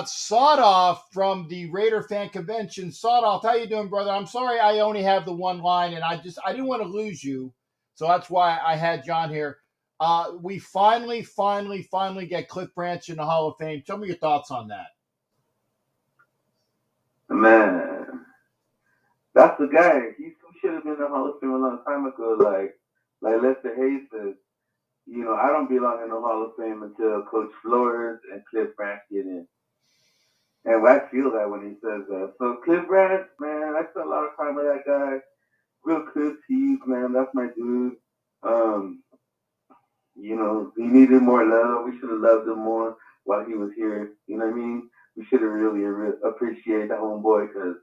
Sawed Off from the Raider Fan Convention. Sawed Off, how you doing, brother? I'm sorry I only have the one line, and I didn't want to lose you, so that's why I had John here. We finally get Cliff Branch in the Hall of Fame. Tell me your thoughts on that. Man, that's the guy. He should have been in the Hall of Fame a long time ago. Like Lester Hayes says, I don't belong in the Hall of Fame until Coach Flores and Cliff Branch get in. And I feel that when he says that. So Cliff Branch, man, I spent a lot of time with that guy. Real cool teeth, man. That's my dude. He needed more love. We should have loved him more while he was here. You know what I mean? We should have really appreciated that homeboy, because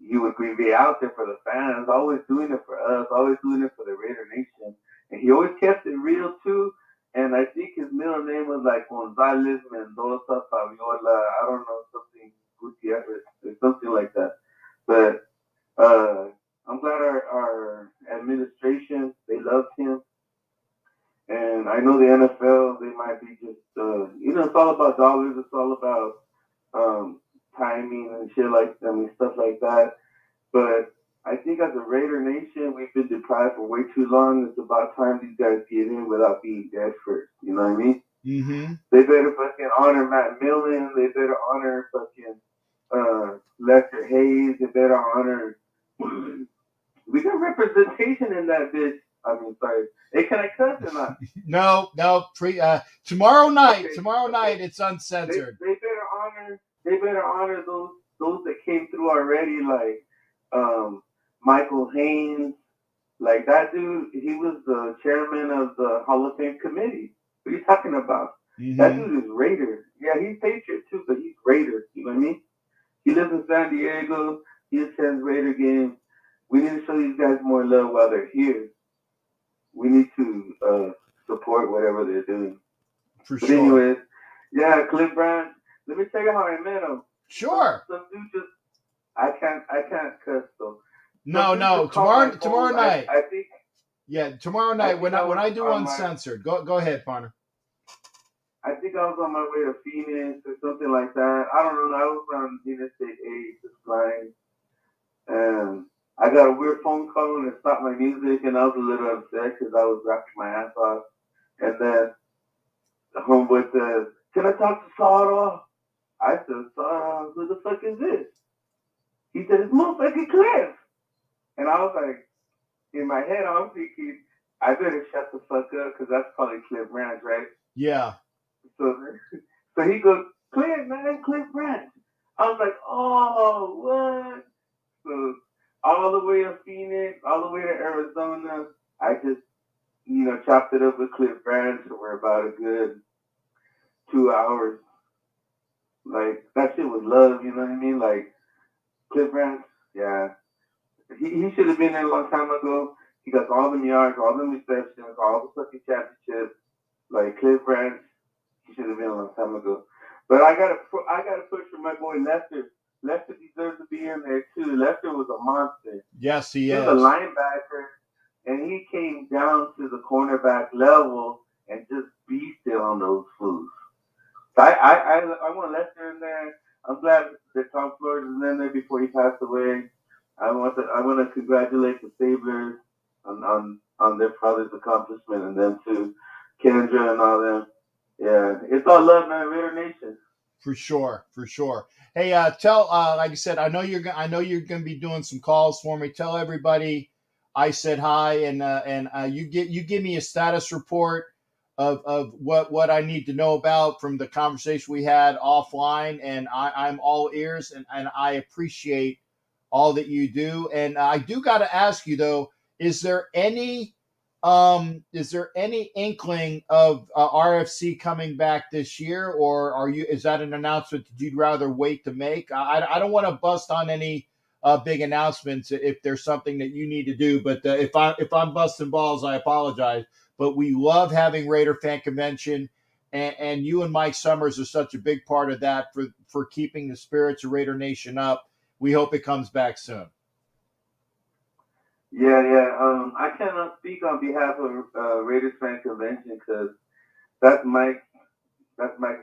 he would be out there for the fans, always doing it for us, always doing it for the Raider Nation. And he always kept it real, too. And I think his middle name was like Gonzalez Mendoza Fabiola. I don't know, something Gutierrez or something like that. But I'm glad our administration, they loved him. And I know the NFL, they might be just, it's all about dollars. It's all about timing and shit stuff like that. But I think as a Raider Nation, we've been deprived for way too long. It's about time these guys get in without being dead first. You know what I mean? Mm-hmm. They better fucking honor Matt Millen. They better honor fucking Lester Hayes. They better honor. We got representation in that bitch. I mean, sorry. Hey, can I cuss or not? No. Tomorrow night, it's uncensored. They better honor those that came through already, like Michael Haynes. Like that dude, he was the chairman of the Hall of Fame committee. What are you talking about? Mm-hmm. That dude is Raider. Yeah, he's Patriot too, but he's Raider. You know what I mean? He lives in San Diego. He attends Raider games. We need to show these guys more love while they're here. We need to support whatever they're doing. For but sure. Anyways, yeah, Cliff Branch. Let me tell you how I met him. Sure. Some dude just I can't cuss though. No. Tomorrow night. I think. Yeah, tomorrow night when I do uncensored. Go ahead, partner. I think I was on my way to Phoenix or something like that. I don't know. I was on Interstate 8 just flying, and I got a weird phone call and it stopped my music, and I was a little upset because I was rapping my ass off. And then the homeboy says, "Can I talk to Sawed Off?" I said, "Sawed Off, who the fuck is this?" He said, "It's motherfucking Cliff." And I was like, in my head, I was thinking, I better shut the fuck up because that's probably Cliff Branch, right? Yeah. So he goes, "Cliff, man, Cliff Branch." I was like, "Oh, what?" So all the way to Phoenix, all the way to Arizona, I just, chopped it up with Cliff Branch for about a good 2 hours. Like, that shit was love, you know what I mean? Like, Cliff Branch, yeah. He should have been there a long time ago. He got all them yards, all them receptions, all the fucking championships. Like, Cliff Branch, he should have been a long time ago. But I gotta push for my boy Lester. Lester deserves to be in there too. Lester was a monster. Yes, he is. He was a linebacker, and he came down to the cornerback level and just beasted on those fools. So I want Lester in there. I'm glad that Tom Flores is in there before he passed away. I want to congratulate the Sablers on their father's accomplishment, and them too, Kendra and all them. Yeah, it's all love, man. Raider Nation. For sure, for sure. Hey, tell like I said, I know you're gonna be doing some calls for me. Tell everybody I said hi, and you give me a status report of what I need to know about from the conversation we had offline, and I'm all ears, and I appreciate all that you do. And I do got to ask you though, is there any inkling of RFC coming back this year, or is that an announcement that you'd rather wait to make? I don't want to bust on any big announcements if there's something that you need to do. But if I'm busting balls, I apologize. But we love having Raider Fan Convention, and you and Mike Summers are such a big part of that for keeping the spirits of Raider Nation up. We hope it comes back soon. Yeah. I cannot speak on behalf of Raiders Fan Convention because that's Mike's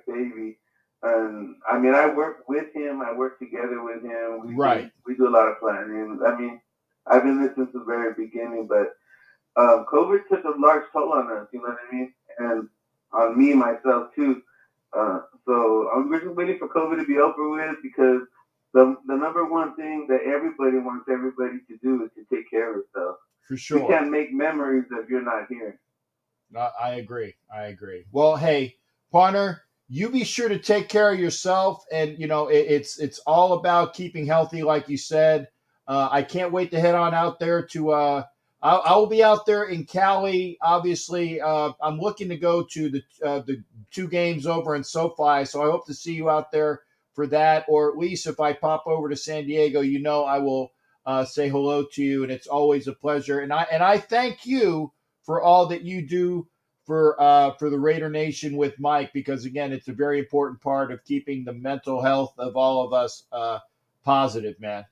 baby. And I mean, I work with him. I work together with him. Right. We do a lot of planning. I mean, I've been there since the very beginning, but COVID took a large toll on us. You know what I mean? And on me myself too. So we're just waiting for COVID to be over with because the number one thing that everybody wants everybody to do is to take care of itself. For sure. You can't make memories if you're not here. I agree. Well, hey, partner, you be sure to take care of yourself, and it's all about keeping healthy, like you said. I can't wait to head on out there to. I will be out there in Cali. Obviously, I'm looking to go to the 2 games over in SoFi, so I hope to see you out there for that, or at least if I pop over to San Diego, I will say hello to you, and it's always a pleasure. And I thank you for all that you do for the Raider Nation with Mike, because again, it's a very important part of keeping the mental health of all of us positive, man.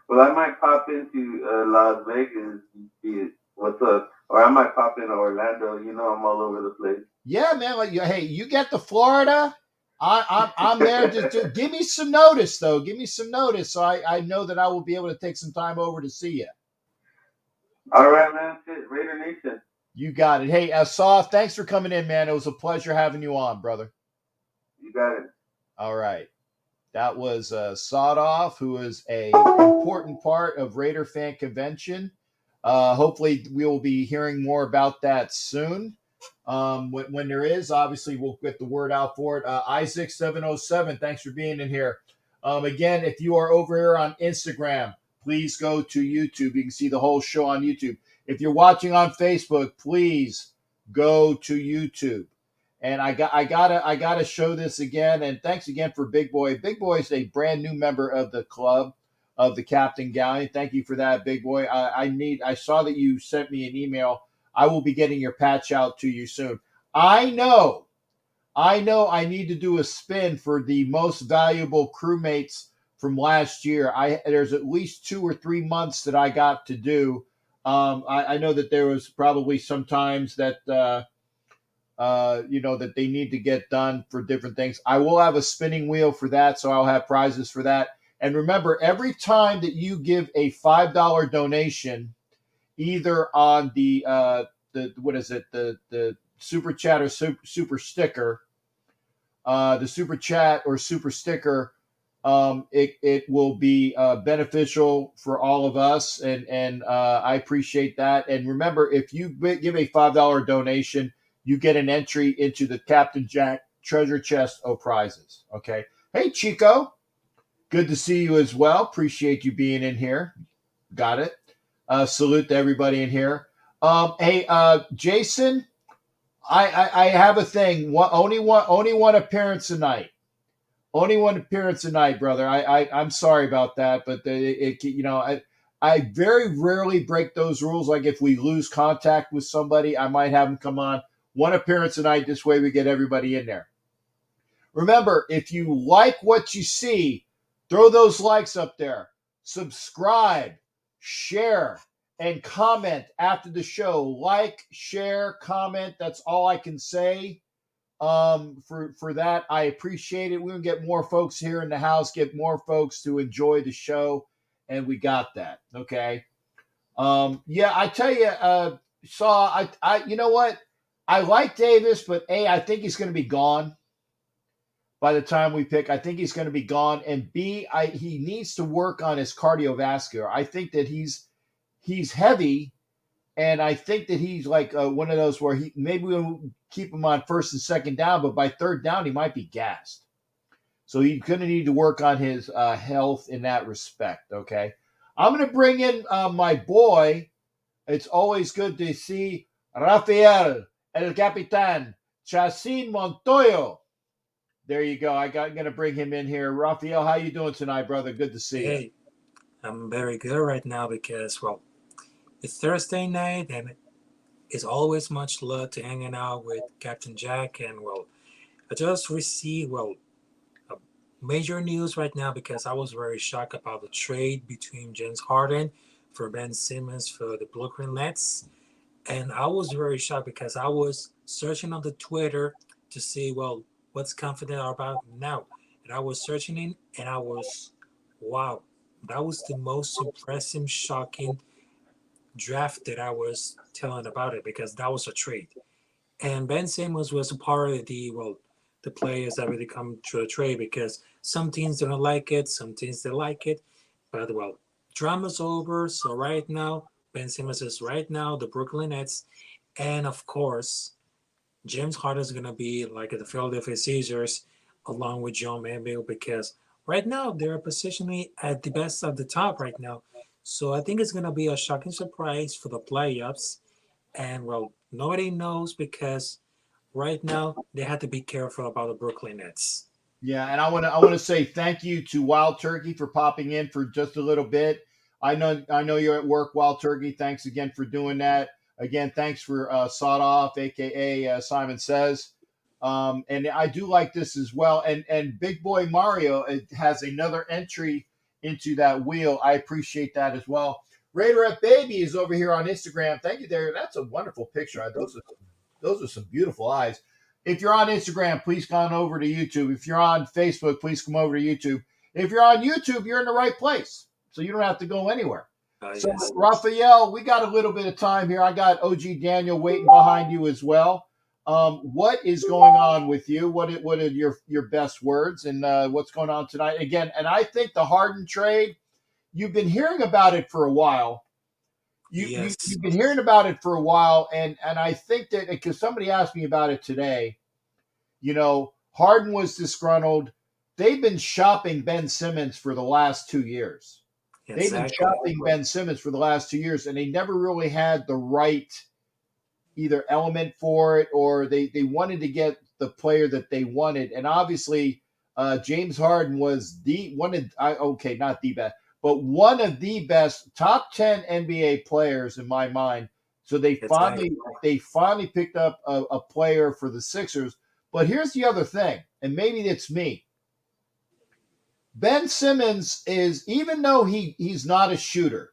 Well, I might pop into Las Vegas, what's up, or I might pop into Orlando. I'm all over the place. Yeah, man. Hey, you get to Florida, I'm there. Just give me some notice, though. Give me some notice, so I know that I will be able to take some time over to see you. All right, man. Raider Nation. You got it. Hey, Saw, thanks for coming in, man. It was a pleasure having you on, brother. You got it. All right. That was Sawed-Off, who is a important part of Raider Fan Convention. Hopefully, we will be hearing more about that soon. When there is, obviously, we'll get the word out for it. Isaac707, thanks for being in here. Again, if you are over here on Instagram, please go to YouTube. You can see the whole show on YouTube. If you're watching on Facebook, please go to YouTube. And I gotta show this again. And thanks again for Big Boy. Big Boy is a brand new member of the club of the Captain Galleon. Thank you for that, Big Boy. I saw that you sent me an email. I will be getting your patch out to you soon. I know I need to do a spin for the most valuable crewmates from last year. There's at least 2 or 3 months that I got to do. I know that there was probably some times that that they need to get done for different things. I will have a spinning wheel for that, so I'll have prizes for that. And remember, every time that you give a $5 donation, either on the super chat or super sticker, the super chat or super sticker, it will be beneficial for all of us, and I appreciate that. And remember, if you give a $5 donation, you get an entry into the Captain Jack treasure chest of prizes. Okay. Hey, Chico. Good to see you as well. Appreciate you being in here. Got it. Salute to everybody in here. Hey, Jason, I have a thing. Only one appearance tonight. Only one appearance tonight, brother. I'm sorry about that, but I very rarely break those rules. Like if we lose contact with somebody, I might have them come on. One appearance tonight. This way we get everybody in there. Remember, if you like what you see, throw those likes up there. Subscribe, share, and comment after the show. Like, share, comment. That's all I can say. for that. I appreciate it. We're gonna get more folks here in the house, get more folks to enjoy the show, and we got that. Okay. Yeah, I tell you, you know what? I like Davis, but I think he's going to be gone by the time we pick. I think he's going to be gone, and B, he needs to work on his cardiovascular. I think that he's heavy, and I think that he's like one of those where maybe we'll keep him on first and second down, but by third down he might be gassed. So he's going to need to work on his health in that respect. Okay, I'm going to bring in my boy. It's always good to see Rafael, El Capitan, Chacin Montoyo. There you go. I'm going to bring him in here. Rafael, how you doing tonight, brother? Good to see you. Hey, I'm very good right now because, well, it's Thursday night and it's always much love to hanging out with Captain Jack. And, well, I just received, major news right now because I was very shocked about the trade between James Harden for Ben Simmons for the Brooklyn Nets. And I was very shocked because I was searching on the Twitter to see, well, what's confident about now. And I was searching in and I was, wow, that was the most impressive, shocking draft that I was telling about it because that was a trade. And Ben Simmons was a part of the players that really come to a trade because some teams don't like it, some teams they like it. But, well, drama's over. So right now, Ben Simmons is right now the Brooklyn Nets. And, of course, James Harden is going to be like the Philadelphia Sixers along with John Manville because right now they're positioning at the best of the top right now. So I think it's going to be a shocking surprise for the playoffs. And, well, nobody knows because right now they have to be careful about the Brooklyn Nets. Yeah, and I want to say thank you to Wild Turkey for popping in for just a little bit. I know you're at work, Wild Turkey. Thanks again for doing that. Again, thanks for Sawed Off, aka Simon Says. And I do like this as well. And Big Boy Mario has another entry into that wheel. I appreciate that as well. Raiderette Baby is over here on Instagram. Thank you there. That's a wonderful picture. Those are some beautiful eyes. If you're on Instagram, please come over to YouTube. If you're on Facebook, please come over to YouTube. If you're on YouTube, you're in the right place. So you don't have to go anywhere. So, yes. Raphael, we got a little bit of time here. I got OG Daniel waiting behind you as well. What is going on with you? What are your best words and what's going on tonight? Again, and I think the Harden trade, you've been hearing about it for a while. You've been hearing about it for a while, and I think that because somebody asked me about it today, Harden was disgruntled. They've been shopping Ben Simmons for the last 2 years. Exactly. They've been shopping Ben Simmons for the last 2 years, and they never really had the right either element for it, or they wanted to get the player that they wanted. And obviously, James Harden was not the best, but one of the best top 10 NBA players in my mind. So they finally picked up a player for the Sixers. But here's the other thing, and maybe it's me. Ben Simmons is, even though he's not a shooter,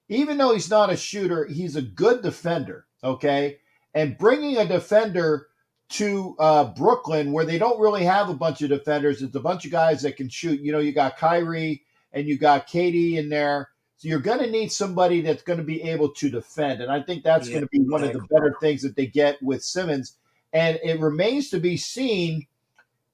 he's a good defender, okay? And bringing a defender to Brooklyn, where they don't really have a bunch of defenders, it's a bunch of guys that can shoot. You got Kyrie and you got Katie in there. So you're going to need somebody that's going to be able to defend. And I think that's going to be one of the better things that they get with Simmons. And it remains to be seen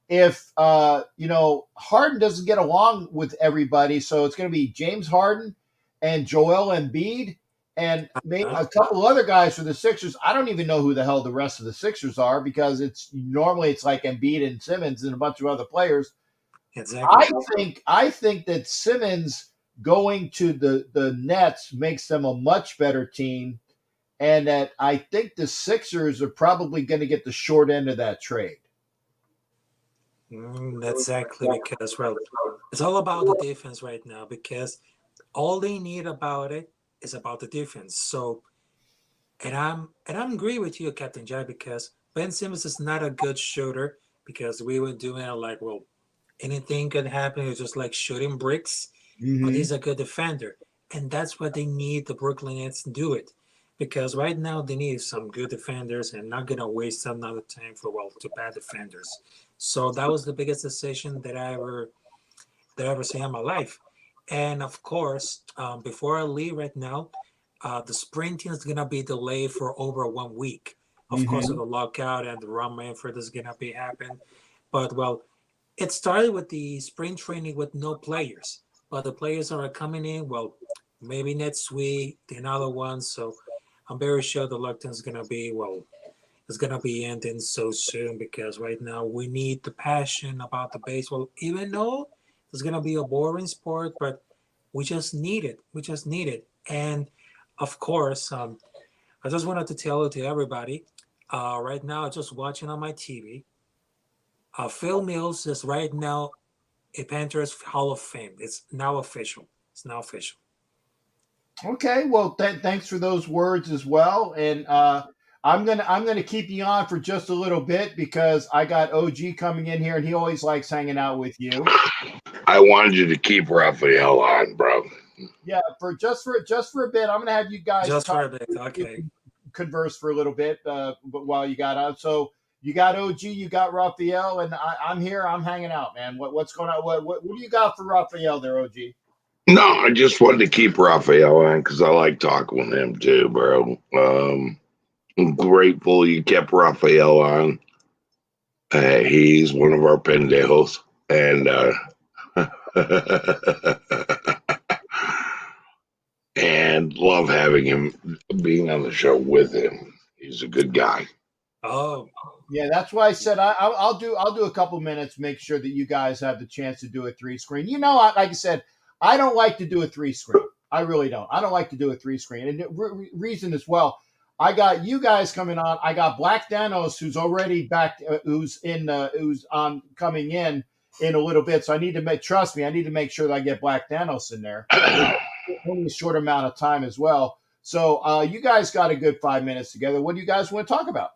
if, Harden doesn't get along with everybody. So it's going to be James Harden and Joel Embiid and maybe a couple other guys for the Sixers. I don't even know who the hell the rest of the Sixers are because it's like Embiid and Simmons and a bunch of other players. Exactly. I think that Simmons going to the Nets makes them a much better team, and that I think the Sixers are probably going to get the short end of that trade. That's exactly because, well, it's all about the defense right now because all they need about it is about the defense. So, and I'm agree with you, Captain Jack, because Ben Simmons is not a good shooter because we were doing it like, well, anything could happen. It's just like shooting bricks, but he's a good defender. And that's what they need the Brooklyn Nets to do it. because right now they need some good defenders and not gonna waste another time for to bad defenders. So that was the biggest decision that I ever seen in my life. And of course, before I leave right now, the sprinting is gonna be delayed for over 1 week. Of course, with the lockout and the Ron Manfred is gonna be happening. But it started with the spring training with no players, but the players are coming in. Maybe next week, another one. So I'm very sure the lockdown is gonna be it's gonna be ending so soon because right now we need the passion about the baseball, even though it's gonna be a boring sport, but we just need it. We just need it. And of course, I just wanted to tell it to everybody. Right now, just watching on my TV. Phil Mills is right now a Panthers Hall of Fame. It's now official. It's now official. Okay, well, thanks for those words as well. And I'm gonna keep you on for just a little bit because I got OG coming in here, and he always likes hanging out with you. I wanted you to keep Raphael on, bro. Yeah, for a bit, I'm gonna have you guys Just talk, for a bit, okay. converse for a little bit, but while you got on. So you got OG, you got Raphael, and I'm here. I'm hanging out, man. What's going on? What do you got for Raphael there, OG? No, I just wanted to keep Raphael on because I like talking with him too, bro. I'm grateful you kept Raphael on. He's one of our pendejos, and and love having him being on the show with him. He's a good guy. Oh, Yeah, that's why I said I'll do a couple minutes, make sure that you guys have the chance to do a 3-screen. Like I said, I don't like to do a 3-screen. I really don't. I don't like to do a 3-screen, and the reason as well. I got you guys coming on. I got Black Danos, who's already back, who's on coming in a little bit. So I need to trust me. I need to make sure that I get Black Danos in there. Only a short amount of time as well. So you guys got a good 5 minutes together. What do you guys want to talk about?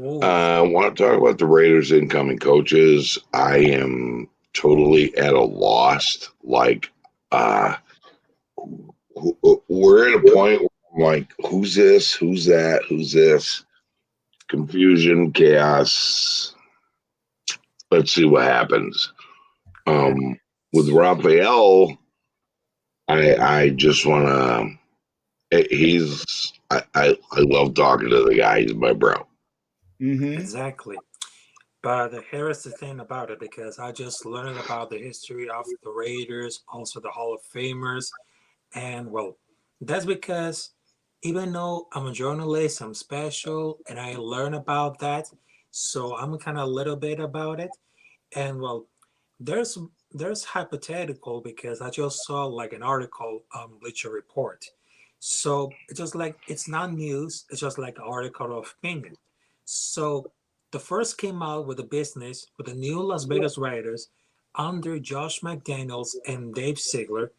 I want to talk about the Raiders' incoming coaches. I am totally at a loss. Like, we're at a point where I'm like, who's this? Who's that? Who's this? Confusion, chaos. Let's see what happens. With Raphael, I just want to. I love talking to the guy. He's my bro. exactly. But here's the thing about it, because I just learned about the history of the Raiders, also the Hall of Famers, and that's because even though I'm a journalist, I'm special, and I learn about that, so I'm kind of a little bit about it. And there's hypothetical because I just saw like an article on Bleacher Report. So it's just like it's not news, it's just like an article of opinion. So the first came out with a business with the new Las Vegas Raiders under Josh McDaniels and Dave Ziegler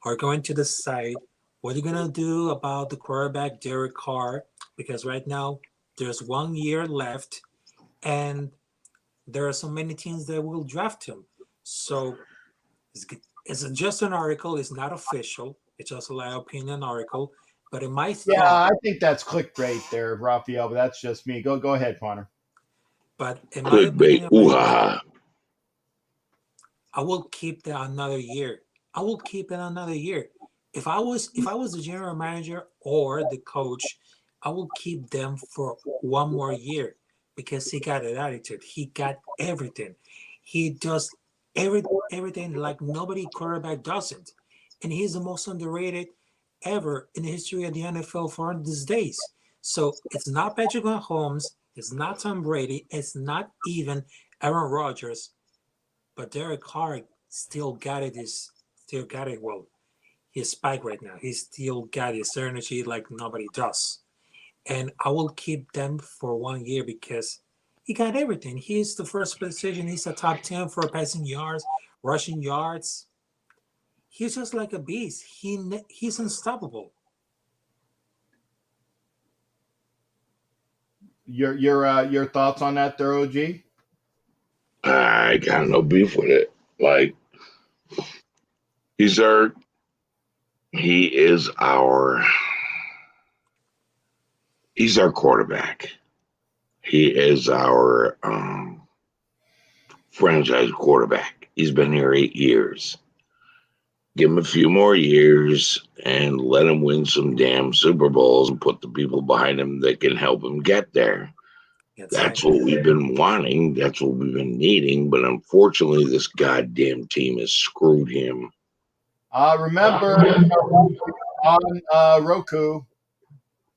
are going to decide what you're gonna do about the quarterback Derek Carr, because right now there's 1 year left and there are so many teams that will draft him. So it's just an article, it's not official, it's just a like opinion article. But in my thought, I think that's clickbait there, Raphael, but that's just me. Go ahead, Connor. But in my Clickbait. opinion, Ooh, I will keep that another year. I will keep it another year. If I was the general manager or the coach, I will keep them for 1 more year because he got an attitude. He got everything. He does everything like nobody quarterback doesn't. And he's the most underrated ever in the history of the NFL for these days. So it's not Patrick Mahomes, it's not Tom Brady, it's not even Aaron Rodgers, but Derek Carr still got it. Still got it. He's spike right now. He still got his energy like nobody does. And I will keep them for 1 year because he got everything. He's the first position. He's a top 10 for passing yards, rushing yards. He's just like a beast. He's unstoppable. Your thoughts on that there, OG? I got no beef with it. Like, he is our He's our quarterback. He is our franchise quarterback. He's been here 8 years. Give him a few more years and let him win some damn Super Bowls and put the people behind him that can help him get there. That's what we've been wanting. That's what we've been needing. But unfortunately, this goddamn team has screwed him. Remember on Roku.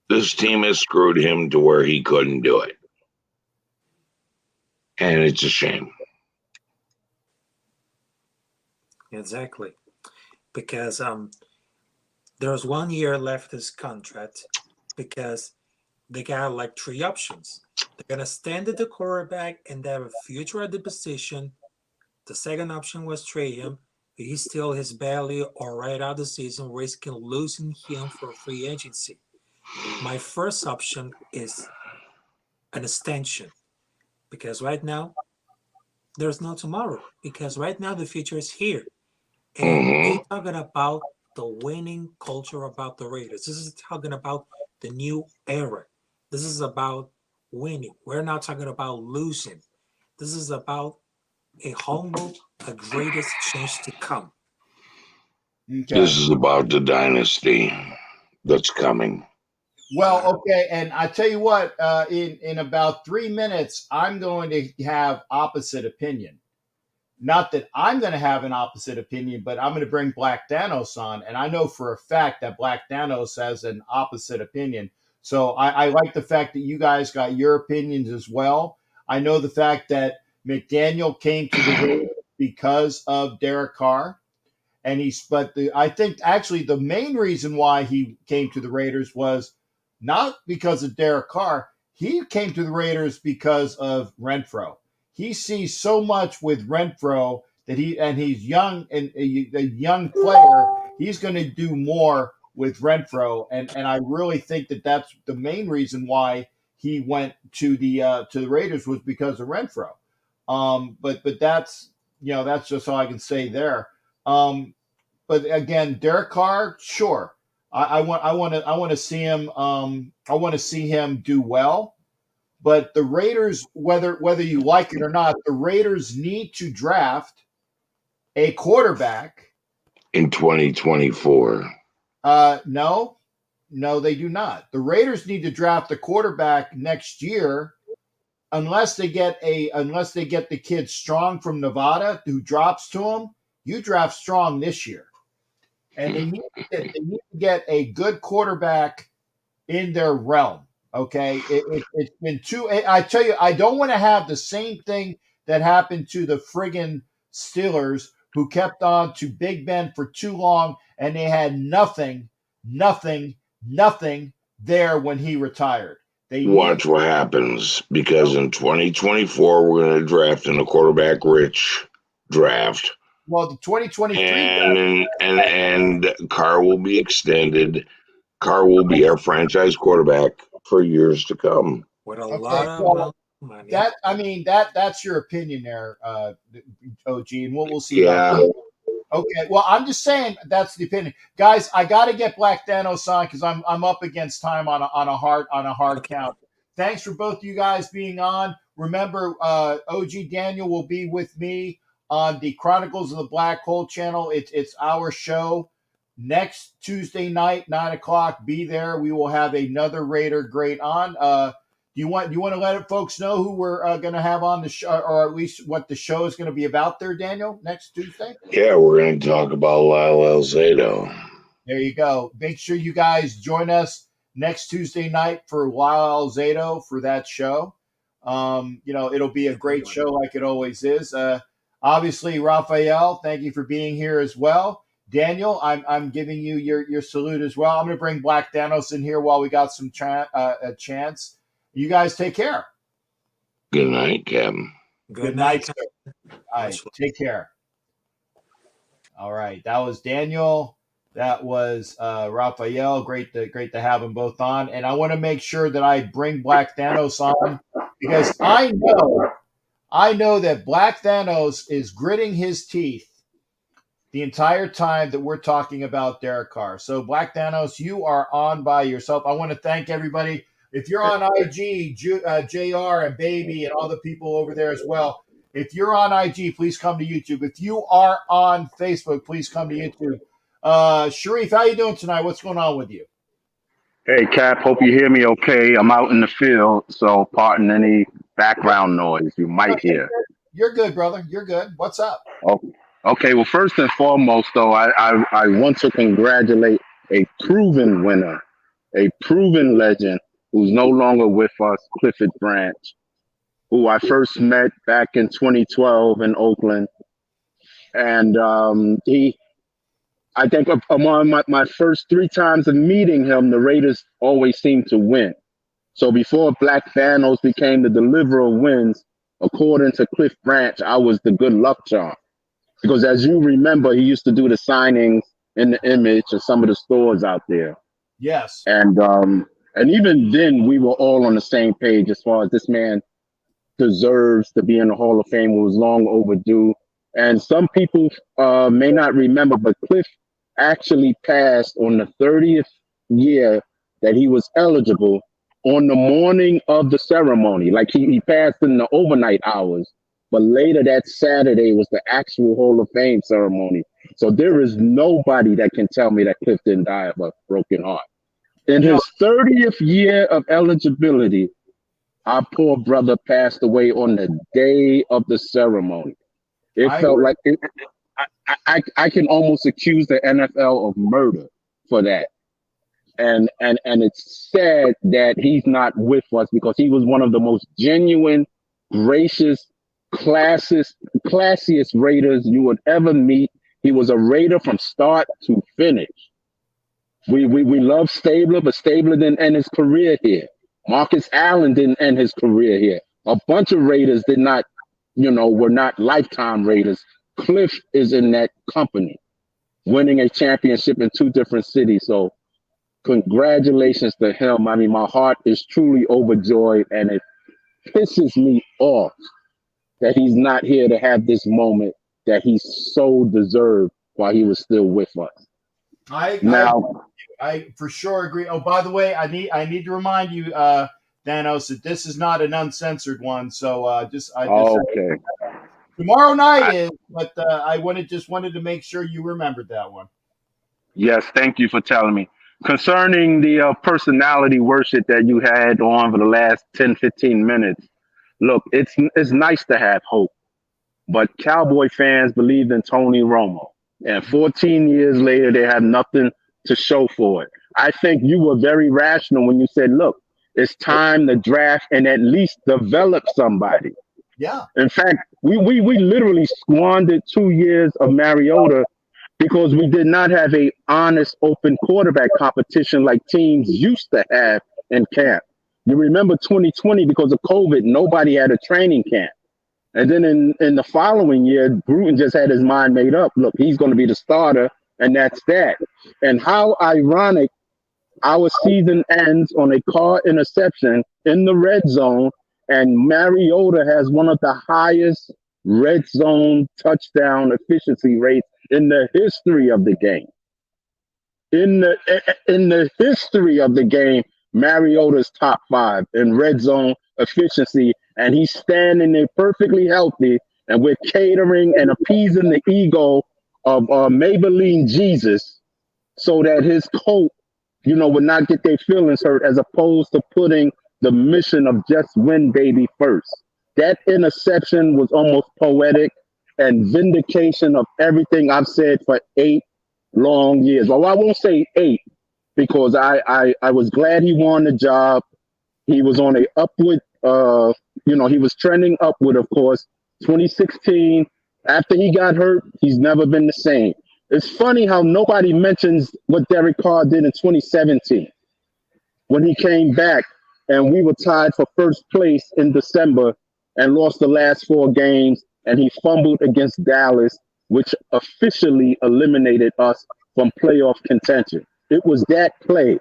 This team has screwed him to where he couldn't do it. And it's a shame. Exactly. Because there's 1 year left his contract because they got like 3 options. They're going to stand at the quarterback and they have a future at the position. The second option was trade him. He still has barely or right out the season, risking losing him for free agency. My first option is an extension because right now there's no tomorrow because right now the future is here. And we're talking about the winning culture about the Raiders. This is talking about the new era. This is about winning. We're not talking about losing. This is about a humble, a greatest chance to come. Okay. This is about the dynasty that's coming. Well, okay, and I tell you what, in about 3 minutes, I'm going to have opposite opinion. Not that I'm going to have an opposite opinion, but I'm going to bring Black Thanos on, and I know for a fact that Black Thanos has an opposite opinion. So I like the fact that you guys got your opinions as well. I know the fact that McDaniel came to the Raiders because of Derek Carr. And I think actually the main reason why he came to the Raiders was not because of Derek Carr. He came to the Raiders because of Renfro. He sees so much with Renfro that he's young and a young player. He's going to do more with Renfro, and I really think that that's the main reason why he went to the Raiders was because of Renfro. But that's that's just all I can say there. But again, Derek Carr, sure. I want to see him. I want to see him do well. But the Raiders, whether you like it or not, the Raiders need to draft a quarterback in 2024. No, they do not. The Raiders need to draft a quarterback next year, unless they get the kid Strong from Nevada who drops to them. You draft Strong this year. And they need to get a good quarterback in their realm. Okay, it's been too. I tell you, I don't want to have the same thing that happened to the friggin' Steelers, who kept on to Big Ben for too long, and they had nothing there when he retired. Watch what happens, because in 2024 we're going to draft in a quarterback-rich draft. Well, the 2023 and Carr will be extended. Carr will be our franchise quarterback for years to come. With a lot of money. That's your opinion there, OG, and we'll see. Yeah. Okay. Well, I'm just saying that's the opinion, guys. I got to get Black Thanos on because I'm up against time on a hard count. Thanks for both of you guys being on. Remember, OG Daniel will be with me on the Chronicles of the Black Hole channel. It's our show next Tuesday night, 9:00. Be there. We will have another Raider great on. Do you want to let folks know who we're going to have on the show, or at least what the show is going to be about there, Daniel, next Tuesday? Yeah, we're going to talk about Lyle Alzado. There you go. Make sure you guys join us next Tuesday night for Lyle Alzado for that show. It'll be a great show like it always is. Obviously, Raphael, thank you for being here as well. Daniel, I'm giving you your salute as well. I'm going to bring Black Thanos in here while we got some a chance. You guys take care. Good night, Kevin. Good night, sir. All right, take care. All right, that was Daniel. That was Raphael. Great to have them both on. And I want to make sure that I bring Black Thanos on because I know that Black Thanos is gritting his teeth the entire time that we're talking about Derek Carr. So, Black Thanos, you are on by yourself. I want to thank everybody. If you're on IG, JR and Baby and all the people over there as well, if you're on IG, please come to YouTube. If you are on Facebook, please come to YouTube. Sharif, how you doing tonight? What's going on with you? Hey, Cap, hope you hear me okay. I'm out in the field, so pardon any background noise you might hear. You're good, brother. You're good. What's up? Oh, okay, well, first and foremost, though, I want to congratulate a proven winner, a proven legend who's no longer with us, Clifford Branch, who I first met back in 2012 in Oakland. And I think among my first 3 times of meeting him, the Raiders always seemed to win. So before Black Thanos became the deliverer of wins, according to Cliff Branch, I was the good luck charm. Because as you remember, he used to do the signings in the Image of some of the stores out there. Yes. And even then, we were all on the same page as far as this man deserves to be in the Hall of Fame. It was long overdue. And some people may not remember, but Cliff actually passed on the 30th year that he was eligible on the morning of the ceremony. Like he passed in the overnight hours, but later that Saturday was the actual Hall of Fame ceremony. So there is nobody that can tell me that Cliff didn't die of a broken heart. In his 30th year of eligibility, our poor brother passed away on the day of the ceremony. It felt like I can almost accuse the NFL of murder for that. And it's sad that he's not with us because he was one of the most genuine, gracious, classiest Raiders you would ever meet. He was a Raider from start to finish. We love Stabler, but Stabler didn't end his career here. Marcus Allen didn't end his career here. A bunch of Raiders did not, were not lifetime Raiders. Cliff is in that company, winning a championship in 2 different cities. So congratulations to him. I mean, my heart is truly overjoyed, and it pisses me off that he's not here to have this moment that he so deserved while he was still with us. I for sure agree. Oh, by the way, I need to remind you, Thanos, that this is not an uncensored one. So okay. Tomorrow night is, but I wanted to make sure you remembered that one. Yes, thank you for telling me. Concerning the personality worship that you had on for the last 10, 15 minutes, look, it's nice to have hope, but Cowboy fans believed in Tony Romo, and 14 years later, they have nothing to show for it. I think you were very rational when you said, look, it's time to draft and at least develop somebody. Yeah. In fact, we literally squandered 2 years of Mariota because we did not have a honest, open quarterback competition like teams used to have in camp. You remember 2020, because of COVID, nobody had a training camp. And then in the following year, Gruden just had his mind made up. Look, he's going to be the starter, and that's that. And how ironic, our season ends on a car interception in the red zone, and Mariota has one of the highest red zone touchdown efficiency rates in the history of the game. In the history of the game, Mariota's top 5 in red zone efficiency, and he's standing there perfectly healthy, and we're catering and appeasing the ego of Maybelline Jesus so that his coat, would not get their feelings hurt, as opposed to putting the mission of just win, baby, first. That interception was almost poetic and vindication of everything I've said for 8 long years. Well, I won't say 8, because I was glad he won the job. He was on a upward, he was trending upward, of course. 2016, after he got hurt, he's never been the same. It's funny how nobody mentions what Derek Carr did in 2017 when he came back and we were tied for first place in December and lost the last 4 games, and he fumbled against Dallas, which officially eliminated us from playoff contention. It was that play.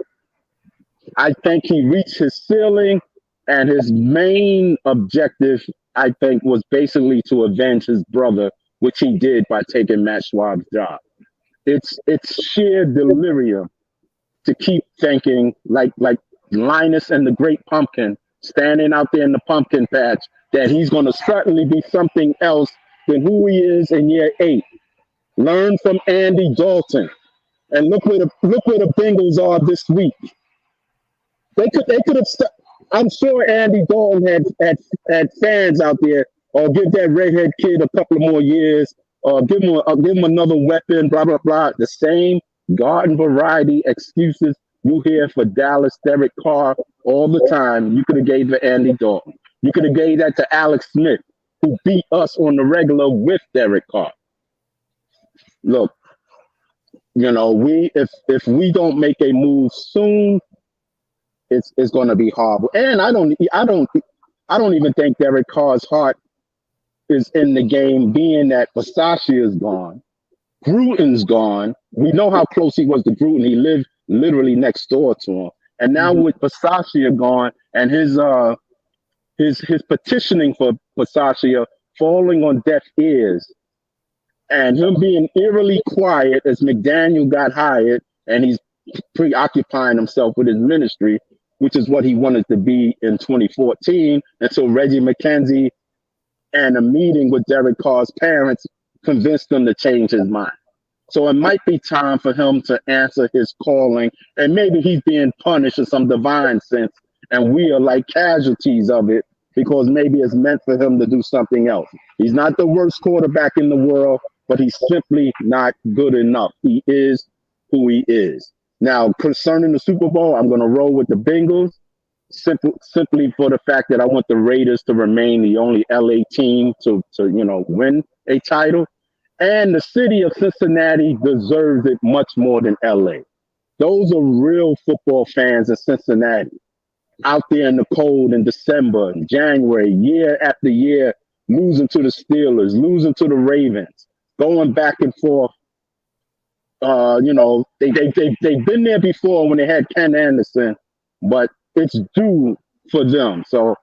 I think he reached his ceiling, and his main objective, I think, was basically to avenge his brother, which he did by taking Matt Schwab's job. It's sheer delirium to keep thinking like Linus and the Great Pumpkin standing out there in the pumpkin patch, that he's going to certainly be something else than who he is in year 8. Learn from Andy Dalton, and look where the Bengals are this week. They could have. I'm sure Andy Dalton had fans out there, or give that redhead kid a couple of more years, or give him another weapon. Blah blah blah. The same garden variety excuses you hear for Dallas Derek Carr all the time. You could have gave to Andy Dalton. You could have gave that to Alex Smith, who beat us on the regular with Derek Carr. Look, if we don't make a move soon, it's going to be horrible. And I don't even think Derek Carr's heart is in the game, being that Versace is gone, Gruden's gone. We know how close he was to Gruden. He lived literally next door to him. And now with Versace gone, and his petitioning for Versace falling on deaf ears, and him being eerily quiet as McDaniel got hired, and he's preoccupying himself with his ministry, which is what he wanted to be in 2014, until Reggie McKenzie and a meeting with Derek Carr's parents convinced him to change his mind. So it might be time for him to answer his calling, and maybe he's being punished in some divine sense, and we are like casualties of it, because maybe it's meant for him to do something else. He's not the worst quarterback in the world, but he's simply not good enough. He is who he is. Now, concerning the Super Bowl, I'm going to roll with the Bengals, simply for the fact that I want the Raiders to remain the only LA team to win a title. And the city of Cincinnati deserves it much more than LA. Those are real football fans in Cincinnati, out there in the cold in December and January, year after year, losing to the Steelers, losing to the Ravens, going back and forth. They've been there before when they had Ken Anderson, but it's due for them. So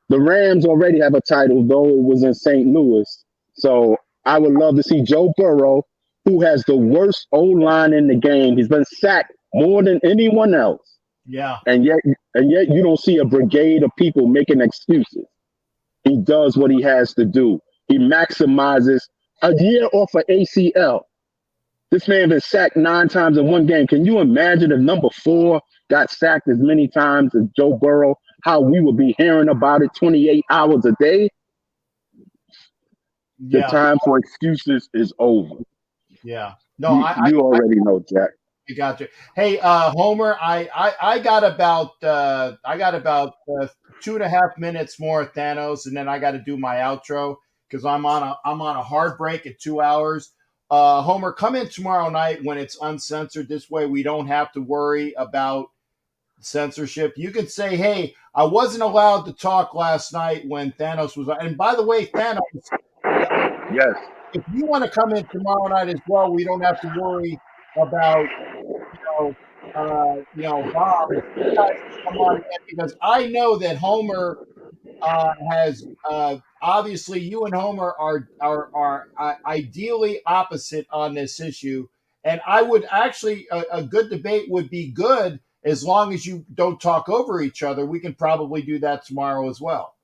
the Rams already have a title, though it was in St. Louis. So I would love to see Joe Burrow, who has the worst O-line in the game. He's been sacked more than anyone else. Yeah. And yet you don't see a brigade of people making excuses. He does what he has to do. He maximizes a year off of ACL. This man been sacked 9 times in one game. Can you imagine if number 4 got sacked as many times as Joe Burrow, how we would be hearing about it 28 hours a day? The time for excuses is over. Yeah. No, you already know, Jack. I got you. Hey, Homer, I got about 2.5 minutes more Thanos, and then I got to do my outro because I'm on a hard break at 2 hours. Homer, come in tomorrow night when it's uncensored. This way we don't have to worry about censorship. You can say, hey, I wasn't allowed to talk last night when Thanos was on. And by the way, Thanos, yes, if you want to come in tomorrow night as well, we don't have to worry about, Bob. You guys come on in, because I know that Homer has obviously, you and Homer are ideally opposite on this issue, and I would actually a good debate would be good as long as you don't talk over each other. We can probably do that tomorrow as well.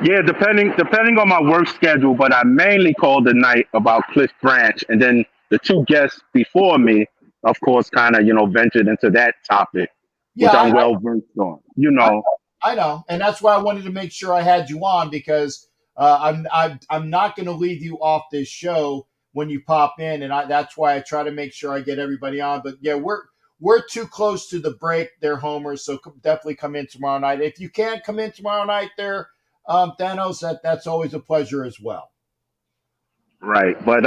Yeah, depending on my work schedule, but I mainly called tonight about Cliff Branch, and then the 2 guests before me, of course, kind of ventured into that topic, which I'm well versed on. I know, and that's why I wanted to make sure I had you on, because I'm not going to leave you off this show when you pop in, and that's why I try to make sure I get everybody on. But yeah, we're too close to the break there, Homer. So definitely come in tomorrow night. If you can't come in tomorrow night, there, Thanos, that's always a pleasure as well. Right, but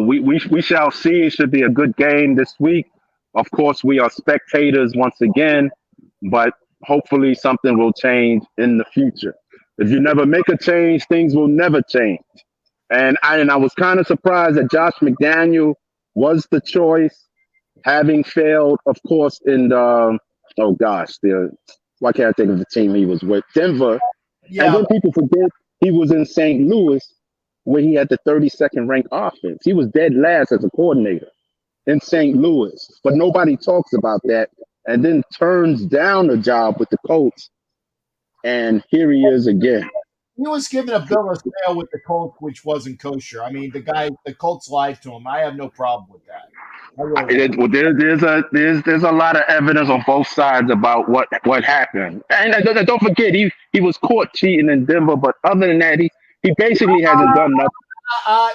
we shall see. It should be a good game this week. Of course, we are spectators once again, but hopefully something will change in the future. If you never make a change, things will never change. And I was kind of surprised that Josh McDaniel was the choice, having failed, of course, in why can't I think of the team he was with? Denver. Yeah. And then people forget he was in St. Louis, where he had the 32nd ranked offense. He was dead last as a coordinator in St. Louis, but nobody talks about that. and then turns down a job with the Colts, and here he is again. He was given a bill of sale with the Colts, which wasn't kosher. I mean, the Colts lied to him. I have no problem with that. There's a lot of evidence on both sides about what happened, and don't forget he was caught cheating in Denver, but other than that, he basically hasn't done nothing.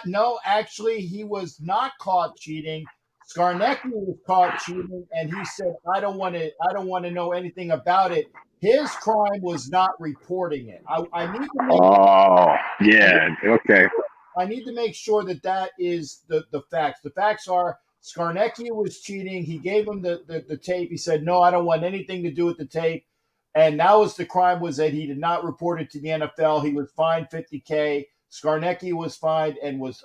No, actually, he was not caught cheating. Skarnecki was caught cheating, and he said, "I don't want to know anything about it." His crime was not reporting it. I need to make. Oh, yeah, okay. I need to make sure that is the facts. The facts are Skarnecki was cheating. He gave him the tape. He said, "No, I don't want anything to do with the tape." And that was the crime, was that he did not report it to the NFL. He was fined $50K. Skarnecki was fined and was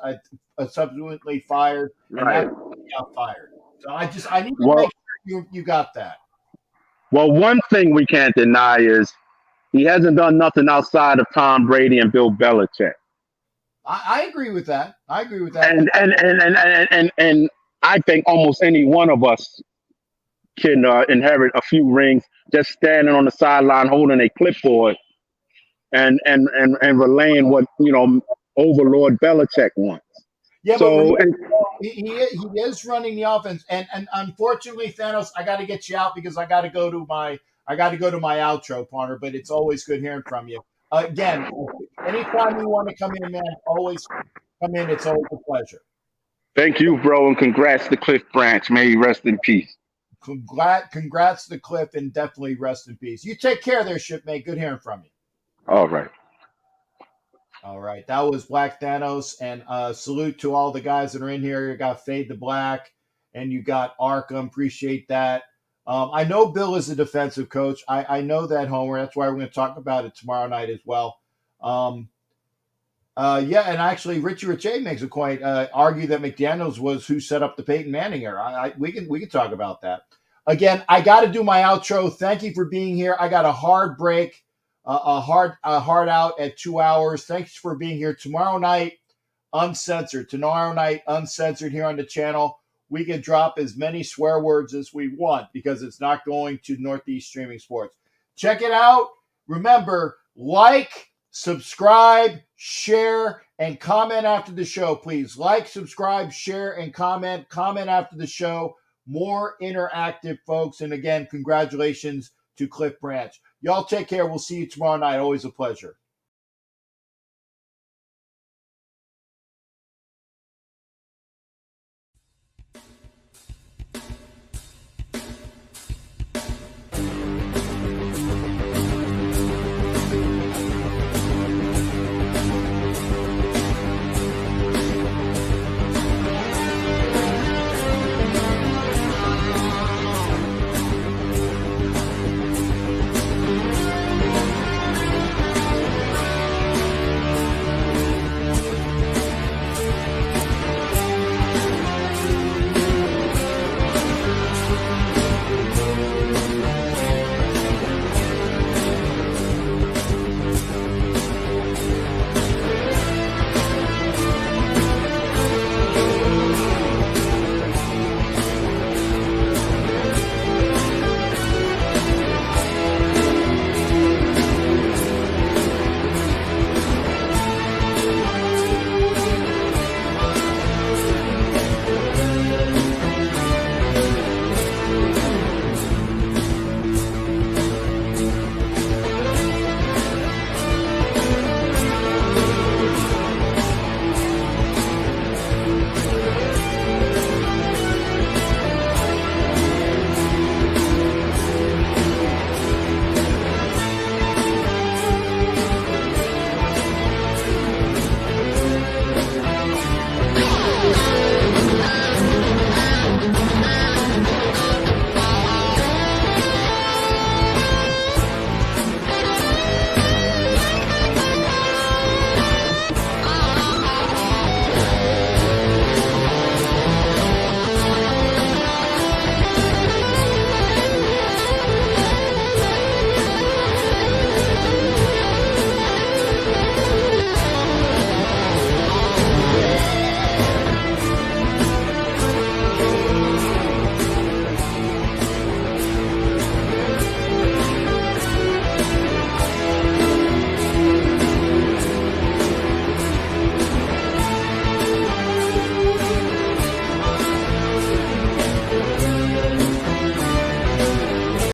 subsequently fired. Right. And he got fired. So I need to make sure you got that. Well, one thing we can't deny is he hasn't done nothing outside of Tom Brady and Bill Belichick. I agree with that. And I think almost any one of us can inherit a few rings just standing on the sideline holding a clipboard and relaying what Overlord Belichick wants. Yeah, so but he is running the offense, and unfortunately, Thanos, I got to get you out because I got to go to my outro, partner. But it's always good hearing from you. Again, anytime you want to come in, man, always come in. It's always a pleasure. Thank you, bro, and congrats to Cliff Branch. May he rest in peace. Congrats to Cliff, and definitely rest in peace. You take care there, shipmate. Good hearing from you. All right. All right. That was Black Thanos, and salute to all the guys that are in here. You got Fade the Black, and you got Arkham. Appreciate that. I know Bill is a defensive coach. I know that, Homer. That's why we're going to talk about it tomorrow night as well. Yeah, and actually, Richie Riche makes a point. Argue that McDaniels was who set up the Peyton Manning era. We can talk about that. Again, I got to do my outro. Thank you for being here. I got a hard break, a hard out at 2 hours. Thanks for being here. Tomorrow night, uncensored. Tomorrow night, uncensored here on the channel. We can drop as many swear words as we want because it's not going to Northeast Streaming Sports. Check it out. Remember, like, subscribe, share, and comment after the show, please. Like, subscribe, share, and comment. Comment after the show. More interactive, folks. And again, congratulations to Cliff Branch. Y'all take care. We'll see you tomorrow night. Always a pleasure.